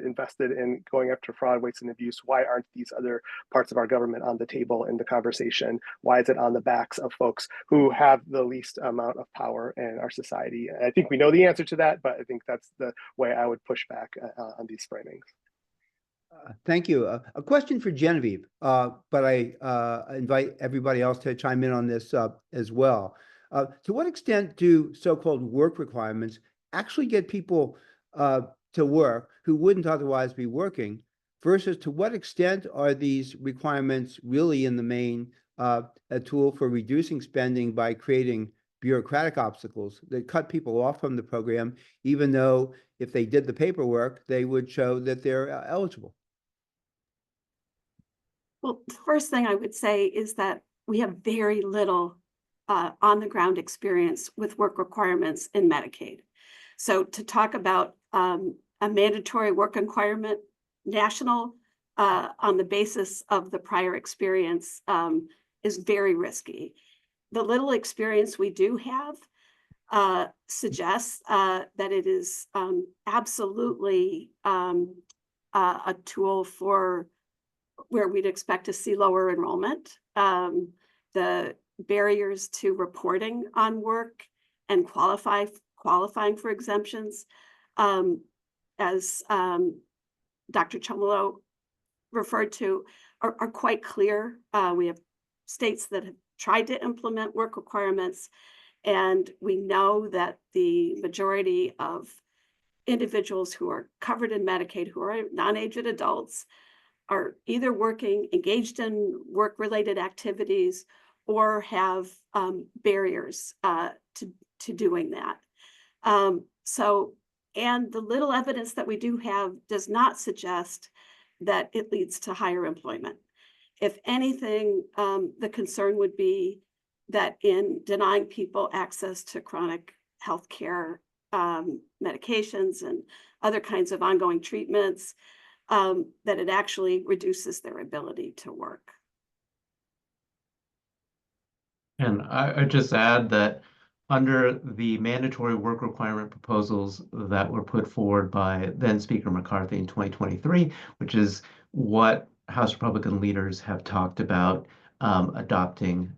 invested in going after fraud, waste, and abuse, why aren't these other parts of our government on the table in the conversation? Why is it on the backs of folks who have the least amount of power in our society? And I think we know the answer to that, but I think that's the way I would push back on these framings. Thank you. A question for Genevieve, but I invite everybody else to chime in on this as well. To what extent do so-called work requirements actually get people to work who wouldn't otherwise be working, versus to what extent are these requirements really in the main a tool for reducing spending by creating bureaucratic obstacles that cut people off from the program, even though if they did the paperwork, they would show that they're eligible? Well, the first thing I would say is that we have very little on-the-ground experience with work requirements in Medicaid. So to talk about a mandatory work requirement national on the basis of the prior experience is very risky. The little experience we do have suggests that it is absolutely a tool for where we'd expect to see lower enrollment. The barriers to reporting on work and qualifying for exemptions, as Dr. Chomolo referred to, are quite clear. We have states that have tried to implement work requirements, and we know that the majority of individuals who are covered in Medicaid, who are non-aged adults, are either working, engaged in work-related activities, or have barriers to doing that. And the little evidence that we do have does not suggest that it leads to higher employment. If anything, the concern would be that in denying people access to chronic health care medications and other kinds of ongoing treatments, that it actually reduces their ability to work. And I just add that under the mandatory work requirement proposals that were put forward by then Speaker McCarthy in 2023, which is what House Republican leaders have talked about adopting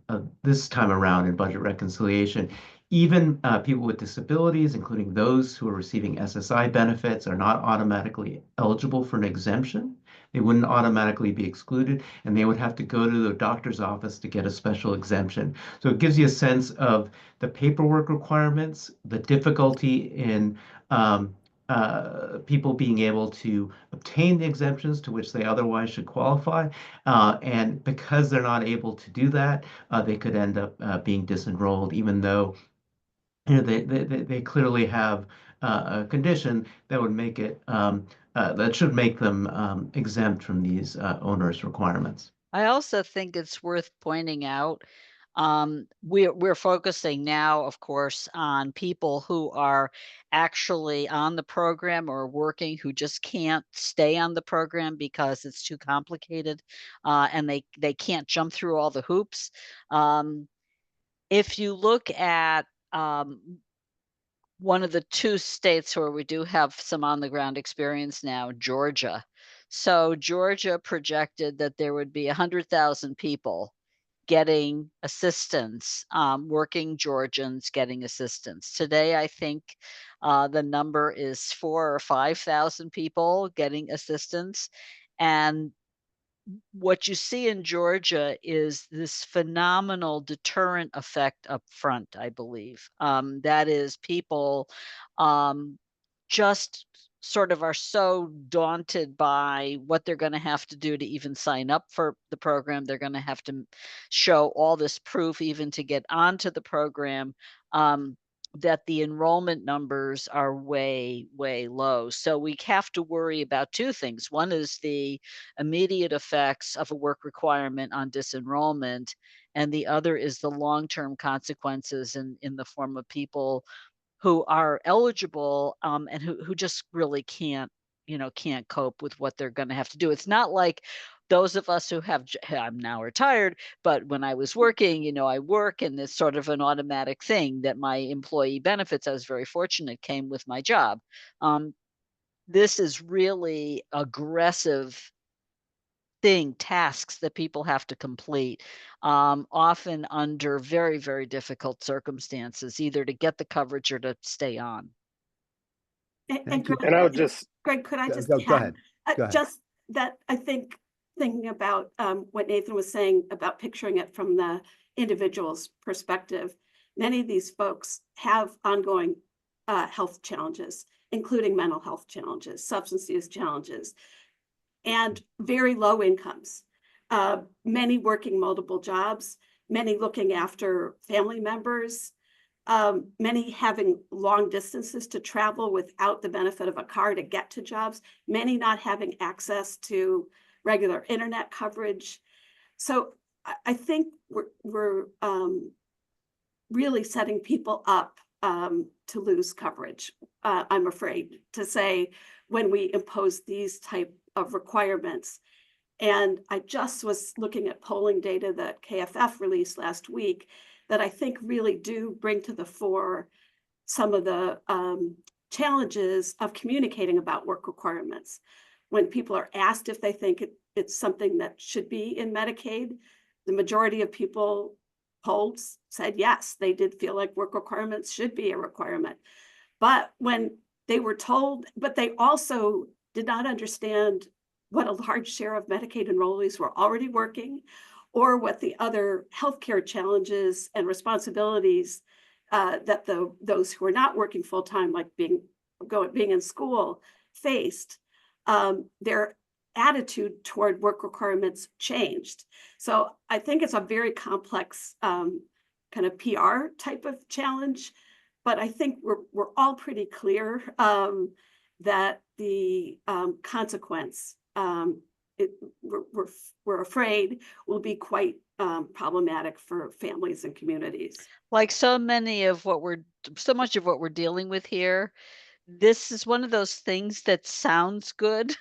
this time around in budget reconciliation, even people with disabilities, including those who are receiving SSI benefits, are not automatically eligible for an exemption. They wouldn't automatically be excluded, and they would have to go to the doctor's office to get a special exemption. So it gives you a sense of the paperwork requirements, the difficulty in people being able to obtain the exemptions to which they otherwise should qualify. And because they're not able to do that, they could end up being disenrolled, even though they clearly have a condition that would make it that should make them exempt from these onerous requirements. I also think it's worth pointing out, we're focusing now, of course, on people who are actually on the program or working who just can't stay on the program because it's too complicated, and they can't jump through all the hoops. If you look at one of the two states where we do have some on the ground experience now, Georgia. So Georgia projected that there would be 100,000 people getting assistance, working Georgians getting assistance. Today, I think the number is 4,000 or 5,000 people getting assistance. And what you see in Georgia is this phenomenal deterrent effect up front, I believe. That is, people just sort of are so daunted by what they're going to have to do to even sign up for the program. They're going to have to show all this proof even to get onto the program. That the enrollment numbers are way, way low. So we have to worry about two things. One is the immediate effects of a work requirement on disenrollment, and the other is the long-term consequences in the form of people who are eligible and who just really can't cope with what they're going to have to do. It's not like those of us who I'm now retired, but when I was working, I work, and it's sort of an automatic thing that my employee benefits, I was very fortunate, came with my job. This is really aggressive tasks that people have to complete, often under very, very difficult circumstances, either to get the coverage or to stay on. And you. Greg, And I would just, Greg, could I just Go add, ahead. Go ahead. just that I think thinking about what Nathan was saying about picturing it from the individual's perspective, many of these folks have ongoing health challenges, including mental health challenges, substance use challenges, and very low incomes, many working multiple jobs, many looking after family members, many having long distances to travel without the benefit of a car to get to jobs, many not having access to regular internet coverage. So I think we're really setting people up to lose coverage, I'm afraid to say, when we impose these type of requirements. And I just was looking at polling data that KFF released last week that I think really do bring to the fore some of the challenges of communicating about work requirements. When people are asked if they think it's something that should be in Medicaid, the majority of people polled said yes, they did feel like work requirements should be a requirement. But when they were told, but they also did not understand what a large share of Medicaid enrollees were already working, or what the other healthcare challenges and responsibilities that those who are not working full-time, like being in school, faced. Their attitude toward work requirements changed. So I think it's a very complex kind of PR type of challenge, but I think we're all pretty clear that the consequence we're afraid will be quite problematic for families and communities. Like so much of what we're dealing with here, this is one of those things that sounds good.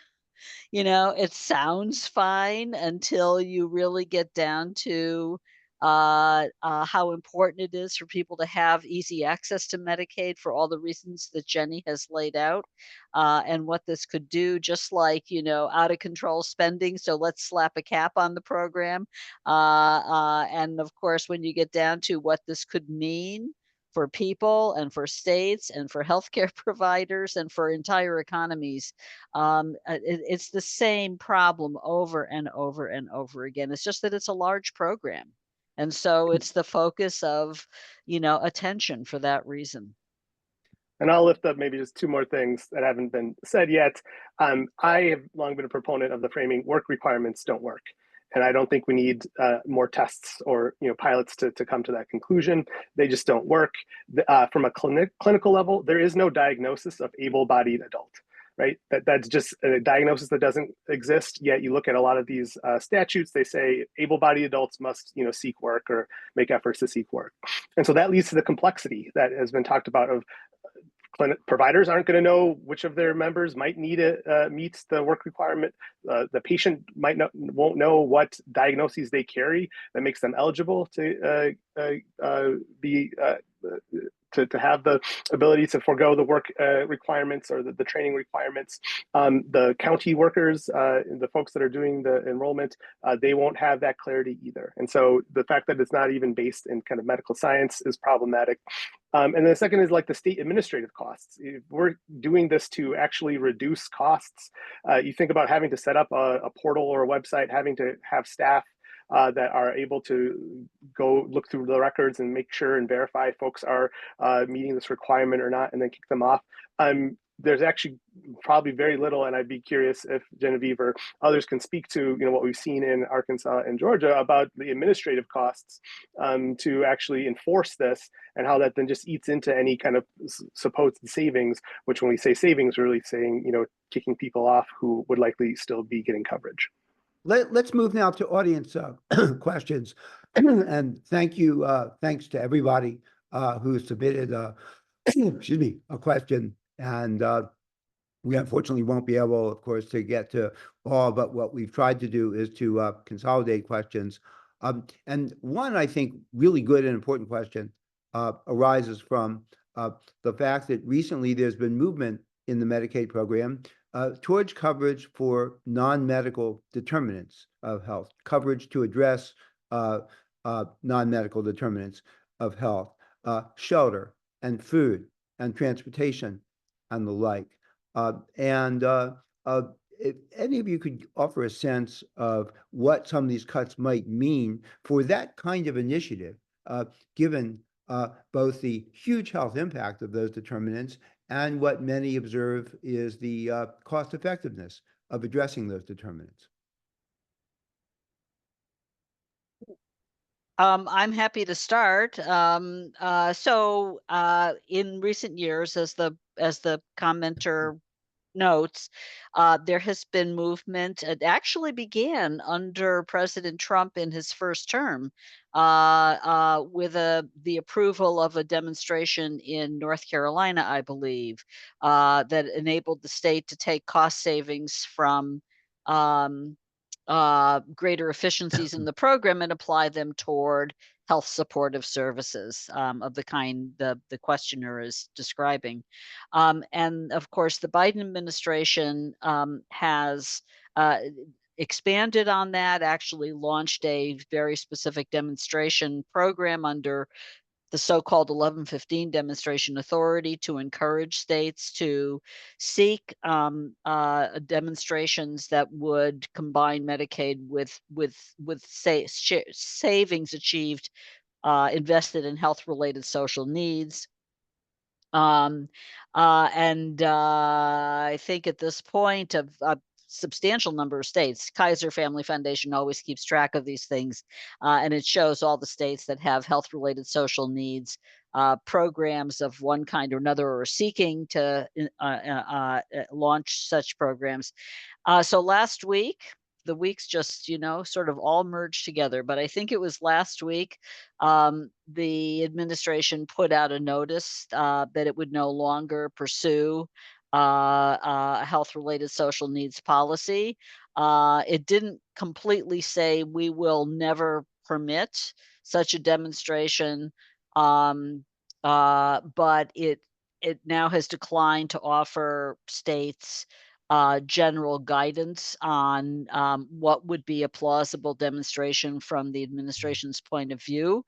It sounds fine until you really get down to how important it is for people to have easy access to Medicaid for all the reasons that Jenny has laid out, and what this could do, just like, out of control spending. So let's slap a cap on the program. And of course, when you get down to what this could mean for people and for states and for healthcare providers and for entire economies, it's the same problem over and over and over again. It's just that it's a large program. And so it's the focus of, attention for that reason. And I'll lift up maybe just two more things that haven't been said yet. I have long been a proponent of the framing work requirements don't work. And I don't think we need more tests or pilots to come to that conclusion. They just don't work. From a clinical level, there is no diagnosis of able-bodied adult, right? That's just a diagnosis that doesn't exist. Yet you look at a lot of these statutes, they say able-bodied adults must seek work or make efforts to seek work. And so that leads to the complexity that has been talked about of providers aren't going to know which of their members might need it meets the work requirement. The patient won't know what diagnoses they carry that makes them eligible to be to have the ability to forego the work requirements or the training requirements. The county workers, the folks that are doing the enrollment, they won't have that clarity either. And so the fact that it's not even based in kind of medical science is problematic. And the second is like the state administrative costs. If we're doing this to actually reduce costs, you think about having to set up a portal or a website, having to have staff that are able to go look through the records and make sure and verify folks are meeting this requirement or not, and then kick them off. There's actually probably very little, and I'd be curious if Genevieve or others can speak to what we've seen in Arkansas and Georgia about the administrative costs to actually enforce this, and how that then just eats into any kind of supposed savings, which when we say savings, we're really saying kicking people off who would likely still be getting coverage. Let's move now to audience questions. And thanks to everybody who submitted excuse me, a question. And we unfortunately won't be able, of course, to get to all, but what we've tried to do is to consolidate questions. And one, I think, really good and important question arises from the fact that recently there's been movement in the Medicaid program towards coverage for non-medical determinants of health, coverage to address non-medical determinants of health, shelter and food and transportation and the like. If any of you could offer a sense of what some of these cuts might mean for that kind of initiative, given both the huge health impact of those determinants and what many observe is the cost effectiveness of addressing those determinants. I'm happy to start. So in recent years, as the commenter notes, there has been movement. It actually began under President Trump in his first term with the approval of a demonstration in North Carolina, I believe, that enabled the state to take cost savings from greater efficiencies in the program and apply them toward health supportive services of the kind the questioner is describing. And of course, the Biden administration has expanded on that, actually launched a very specific demonstration program under the so-called 1115 demonstration authority to encourage states to seek demonstrations that would combine Medicaid with savings achieved invested in health-related social needs. I think at this point of substantial number of states. Kaiser Family Foundation always keeps track of these things, and it shows all the states that have health-related social needs programs of one kind or another, or seeking to launch such programs. So last week, the weeks just, sort of all merged together. But I think it was last week, the administration put out a notice that it would no longer pursue a health-related social needs policy. It didn't completely say we will never permit such a demonstration, but it now has declined to offer states general guidance on what would be a plausible demonstration from the administration's point of view.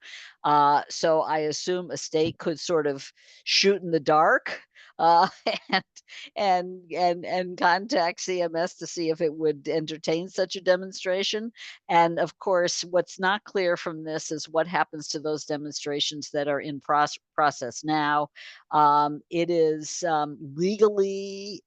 So I assume a state could sort of shoot in the dark uh, and contact CMS to see if it would entertain such a demonstration. And of course, what's not clear from this is what happens to those demonstrations that are in process now. It is legally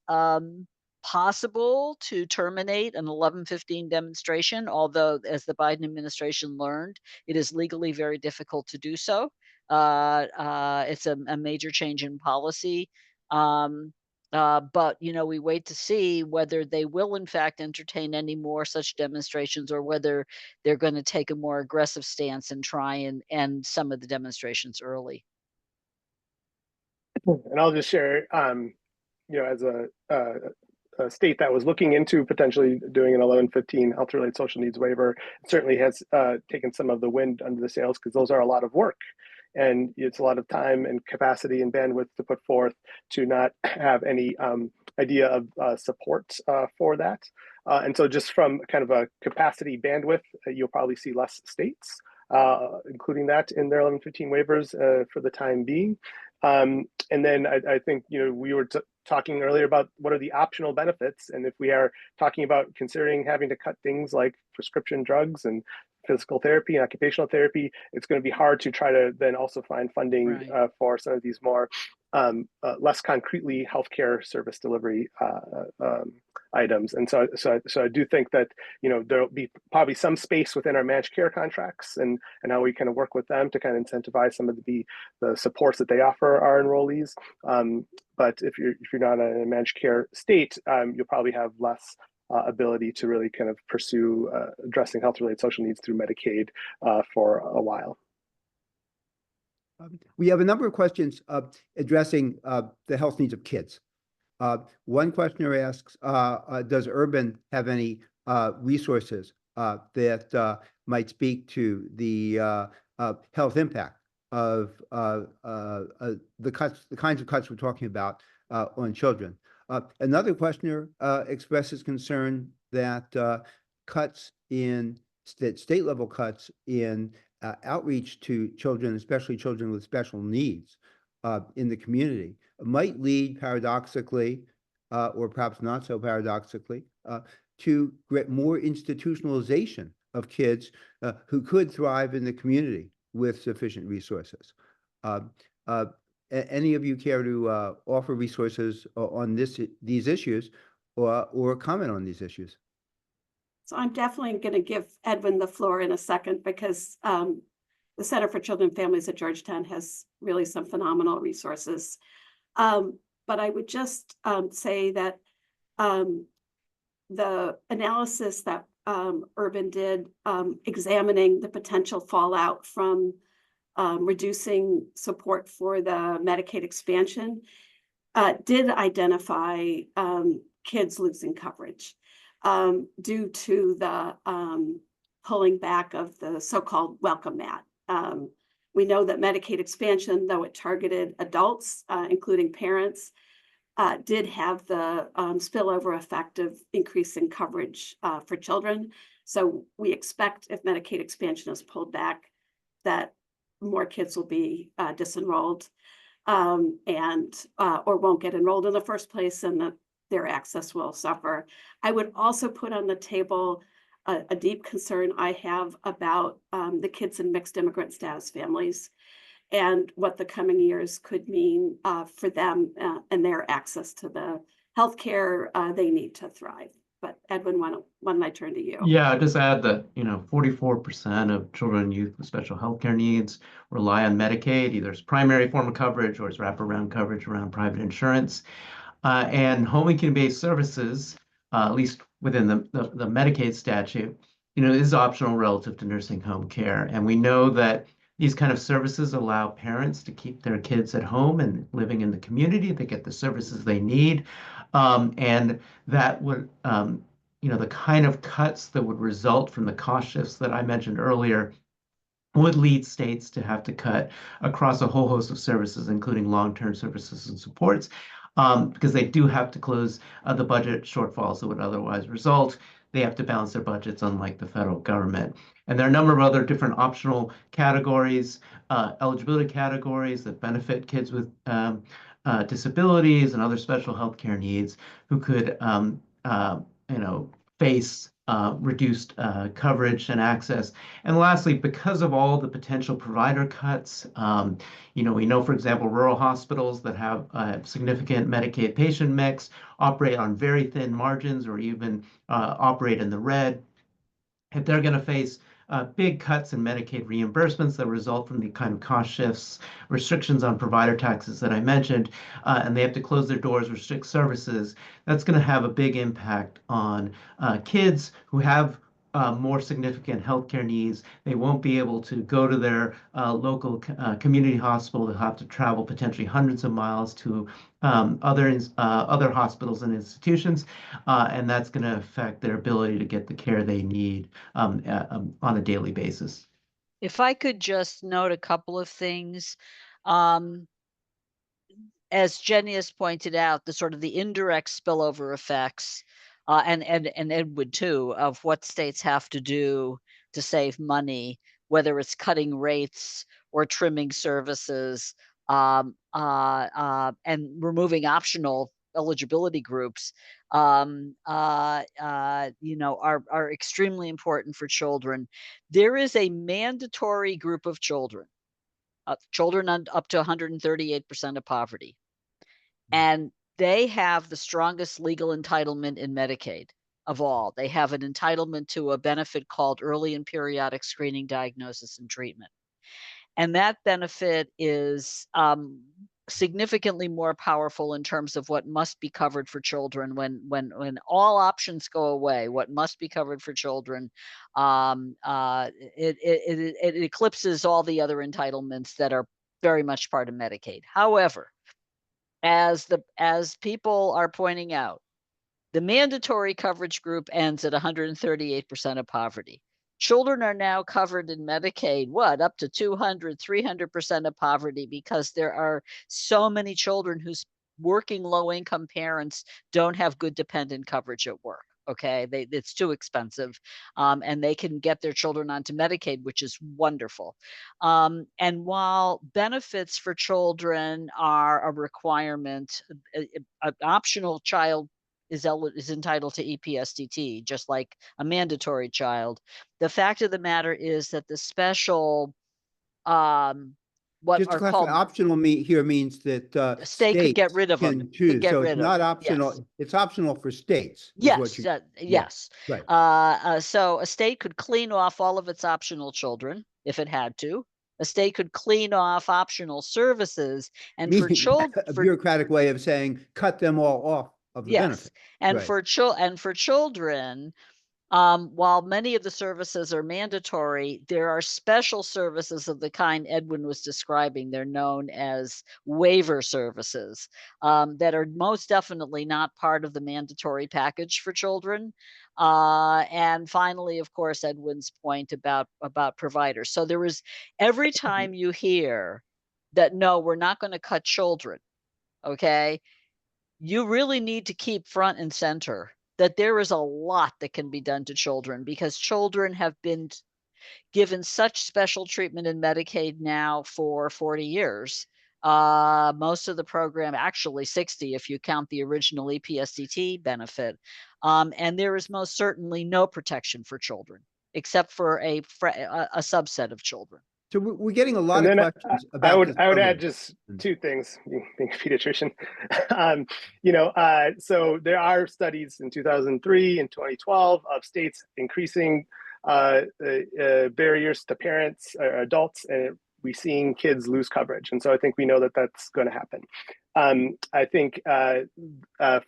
possible to terminate an 1115 demonstration, although, as the Biden administration learned, it is legally very difficult to do so. It's a major change in policy. But we wait to see whether they will in fact entertain any more such demonstrations, or whether they're going to take a more aggressive stance and try and end some of the demonstrations early. And I'll just share, as a state that was looking into potentially doing an 1115 health-related social needs waiver, it certainly has taken some of the wind under the sails, because those are a lot of work. And it's a lot of time and capacity and bandwidth to put forth to not have any idea of support for that. And so just from kind of a capacity bandwidth, you'll probably see less states including that in their 1115 waivers for the time being. And then I think, we were talking earlier about what are the optional benefits. And if we are talking about considering having to cut things like prescription drugs and physical therapy and occupational therapy, it's going to be hard to try to then also find funding for some of these more less concretely healthcare service delivery items. And so I do think that, there'll be probably some space within our managed care contracts and how we kind of work with them to kind of incentivize some of the supports that they offer our enrollees. But if you're not in a managed care state, you'll probably have less ability to really kind of pursue addressing health-related social needs through Medicaid for a while. We have a number of questions addressing the health needs of kids. One questioner asks, does Urban have any resources that might speak to the health impact of the kinds of cuts we're talking about on children? Another questioner expresses concern that state level cuts in outreach to children, especially children with special needs in the community, might lead paradoxically, or perhaps not so paradoxically, to more institutionalization of kids who could thrive in the community with sufficient resources. Any of you care to offer resources on these issues or comment on these issues? So I'm definitely going to give Edwin the floor in a second, because the Center for Children and Families at Georgetown has really some phenomenal resources. But I would just say that the analysis that Urban did, examining the potential fallout from reducing support for the Medicaid expansion, did identify kids losing coverage due to the pulling back of the so-called welcome mat. We know that Medicaid expansion, though it targeted adults, including parents, did have the spillover effect of increasing coverage for children. So we expect, if Medicaid expansion is pulled back, that more kids will be disenrolled or won't get enrolled in the first place, and that their access will suffer. I would also put on the table a deep concern I have about the kids in mixed immigrant status families and what the coming years could mean for them and their access to the healthcare they need to thrive. but Edwin, why don't I turn to you? Yeah, I'll just add that, 44% of children and youth with special healthcare needs rely on Medicaid, either as primary form of coverage or as wraparound coverage around private insurance. And home and community-based services, at least within the Medicaid statute, is optional relative to nursing home care. And we know that these kind of services allow parents to keep their kids at home and living in the community. They get the services they need. And that would, the kind of cuts that would result from the cost shifts that I mentioned earlier would lead states to have to cut across a whole host of services, including long-term services and supports, because they do have to close the budget shortfalls that would otherwise result. They have to balance their budgets, unlike the federal government. And there are a number of other different optional categories, eligibility categories that benefit kids with disabilities and other special health care needs who could, face reduced coverage and access. And lastly, because of all the potential provider cuts, we know, for example, rural hospitals that have a significant Medicaid patient mix operate on very thin margins or even operate in the red. If they're going to face big cuts in Medicaid reimbursements that result from the kind of cost shifts, restrictions on provider taxes that I mentioned, and they have to close their doors, restrict services, that's going to have a big impact on kids who have more significant healthcare needs. They won't be able to go to their local community hospital. They'll have to travel potentially hundreds of miles to other hospitals and institutions, and that's going to affect their ability to get the care they need on a daily basis. If I could just note a couple of things. As Jenny has pointed out, the sort of the indirect spillover effects, and Edward too, of what states have to do to save money, whether it's cutting rates or trimming services, and removing optional eligibility groups, are extremely important for children. There is a mandatory group of children, children up to 138% of poverty. And they have the strongest legal entitlement in Medicaid of all. They have an entitlement to a benefit called early and periodic screening, diagnosis, and treatment. And that benefit is significantly more powerful in terms of what must be covered for children when all options go away. What must be covered for children, it eclipses all the other entitlements that are very much part of Medicaid. However, as people are pointing out, the mandatory coverage group ends at 138% of poverty. Children are now covered in Medicaid, up to 200, 300% of poverty, because there are so many children whose working low-income parents don't have good dependent coverage at work. Okay, it's too expensive, and they can get their children onto Medicaid, which is wonderful. And while benefits for children are a requirement, an optional child is entitled to EPSDT, just like a mandatory child. The fact of the matter is that the special, what Just to are clarify, called optional here means that a state could get rid of them. can choose. Get So rid it's of not them. optional. Yes. It's optional for states. Yes, yes. Right. So a state could clean off all of its optional children if it had to. A state could clean off optional services, and for children, a bureaucratic way of saying cut them all off of the benefit. And right. for children, while many of the services are mandatory, there are special services of the kind Edwin was describing. They're known as waiver services, that are most definitely not part of the mandatory package for children. And finally, of course, Edwin's point about providers. So there is, every time you hear that, no, we're not going to cut children, okay, you really need to keep front and center that there is a lot that can be done to children, because children have been given such special treatment in Medicaid now for 40 years. Most of the program, actually 60 if you count the original EPSDT benefit. And there is most certainly no protection for children, except for a subset of children. So we're getting a lot And of then questions I about would this I would program. add just two things, being a pediatrician. So there are studies in 2003 and 2012 of states increasing barriers to parents or adults, and we're seeing kids lose coverage. And so I think we know that that's going to happen. I think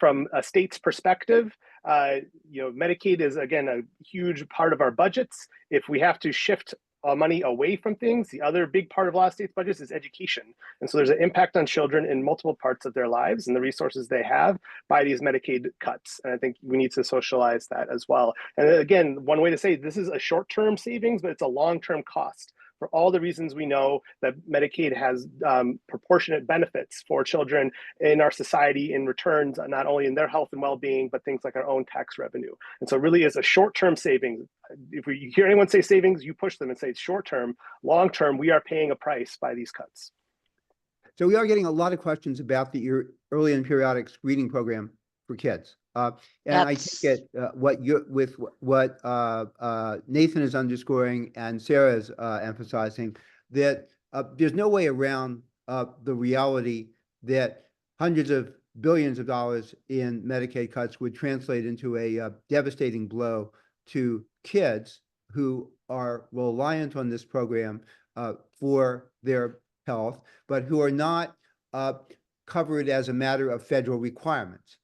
from a state's perspective, Medicaid is, again, a huge part of our budgets. If we have to shift money away from things, the other big part of a lot of states' budgets is education. And so there's an impact on children in multiple parts of their lives and the resources they have by these Medicaid cuts. And I think we need to socialize that as well. And again, one way to say this is a short-term savings, but it's a long-term cost. For all the reasons we know that Medicaid has proportionate benefits for children in our society in returns, not only in their health and well-being, but things like our own tax revenue. And so it really is a short-term savings. If you hear anyone say savings, you push them and say it's short-term. Long-term, we are paying a price by these cuts. So we are getting a lot of questions about the early and periodic screening program for kids. And I take it what Nathan is underscoring and Sarah is emphasizing, that there's no way around the reality that hundreds of billions of dollars in Medicaid cuts would translate into a devastating blow to kids who are reliant on this program for their health, but who are not covered as a matter of federal requirements,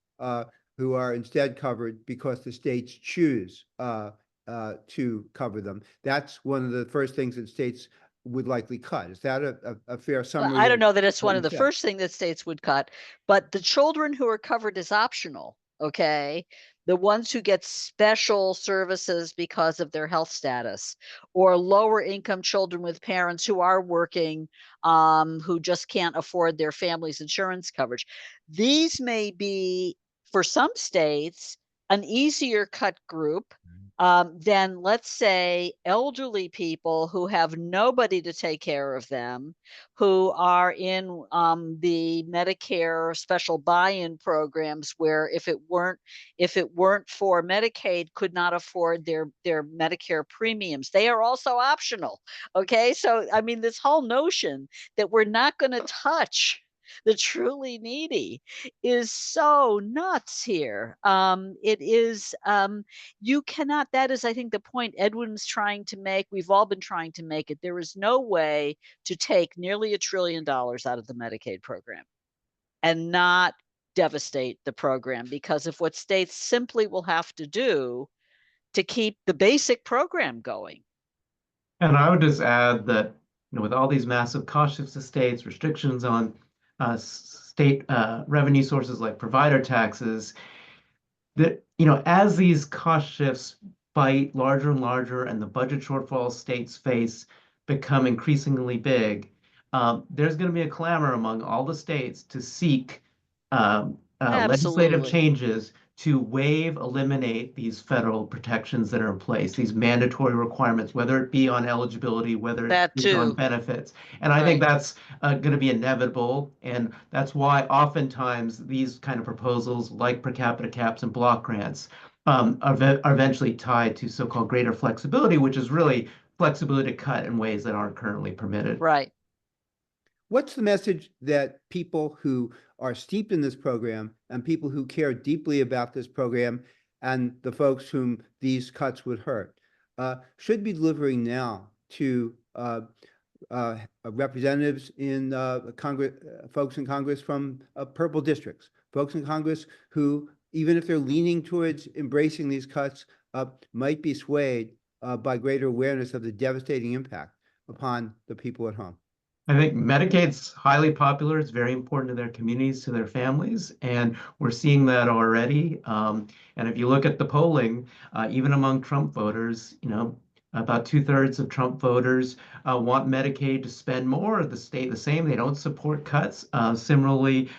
who are instead covered because the states choose to cover them. That's one of the first things that states would likely cut. Is that a fair summary? I don't know that it's one of the first thing that states would cut, but the children who are covered is optional. Okay. The ones who get special services because of their health status, or lower income children with parents who are working, who just can't afford their family's insurance coverage. These may be, for some states, an easier cut group than, let's say, elderly people who have nobody to take care of them, who are in the Medicare special buy-in programs, where if it weren't for Medicaid, could not afford their Medicare premiums. They are also optional. Okay, so I mean, this whole notion that we're not going to touch the truly needy is so nuts here. It is, you cannot, that is, I think, the point Edwin's trying to make. We've all been trying to make it. There is no way to take nearly $1 trillion out of the Medicaid program and not devastate the program because of what states simply will have to do to keep the basic program going. And I would just add that, with all these massive cost shifts to states, restrictions on state revenue sources like provider taxes, that, as these cost shifts bite larger and larger and the budget shortfalls states face become increasingly big, there's going to be a clamor among all the states to seek legislative changes to eliminate these federal protections that are in place, these mandatory requirements, whether it be on eligibility, whether it be on benefits. And I think that's going to be inevitable. And that's why oftentimes these kind of proposals like per capita caps and block grants are eventually tied to so-called greater flexibility, which is really flexibility to cut in ways that aren't currently permitted. Right. What's the message that people who are steeped in this program and people who care deeply about this program and the folks whom these cuts would hurt should be delivering now to representatives in Congress, folks in Congress from purple districts, folks in Congress who, even if they're leaning towards embracing these cuts, might be swayed by greater awareness of the devastating impact upon the people at home? I think Medicaid's highly popular. It's very important to their communities, to their families, and we're seeing that already. And if you look at the polling, even among Trump voters, about 2/3 of Trump voters want Medicaid to spend more, the state the same. They don't support cuts. Similarly,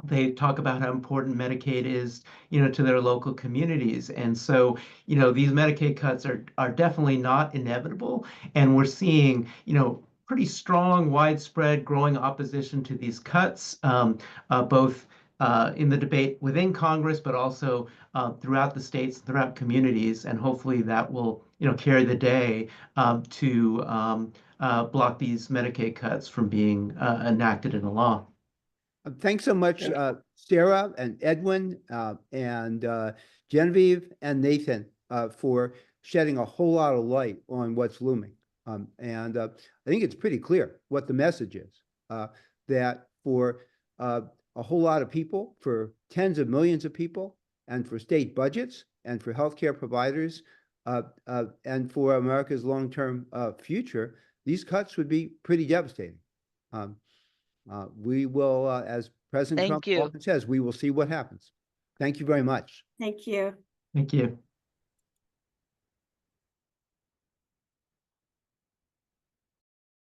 they talk about how important Medicaid is, to their local communities. And so, these Medicaid cuts are definitely not inevitable. And we're seeing, pretty strong, widespread, growing opposition to these cuts, both in the debate within Congress, but also throughout the states, throughout communities. And hopefully that will carry the day to block these Medicaid cuts from being enacted into law. Thanks so much, And Sarah and Edwin and Genevieve and Nathan for shedding a whole lot of light on what's looming. And I think it's pretty clear what the message is, that for a whole lot of people, for tens of millions of people, and for state budgets, and for healthcare providers, and for America's long-term future, these cuts would be pretty devastating. We will, as President Thank Trump you. often says, we will see what happens. Thank you very much. Thank you. Thank you.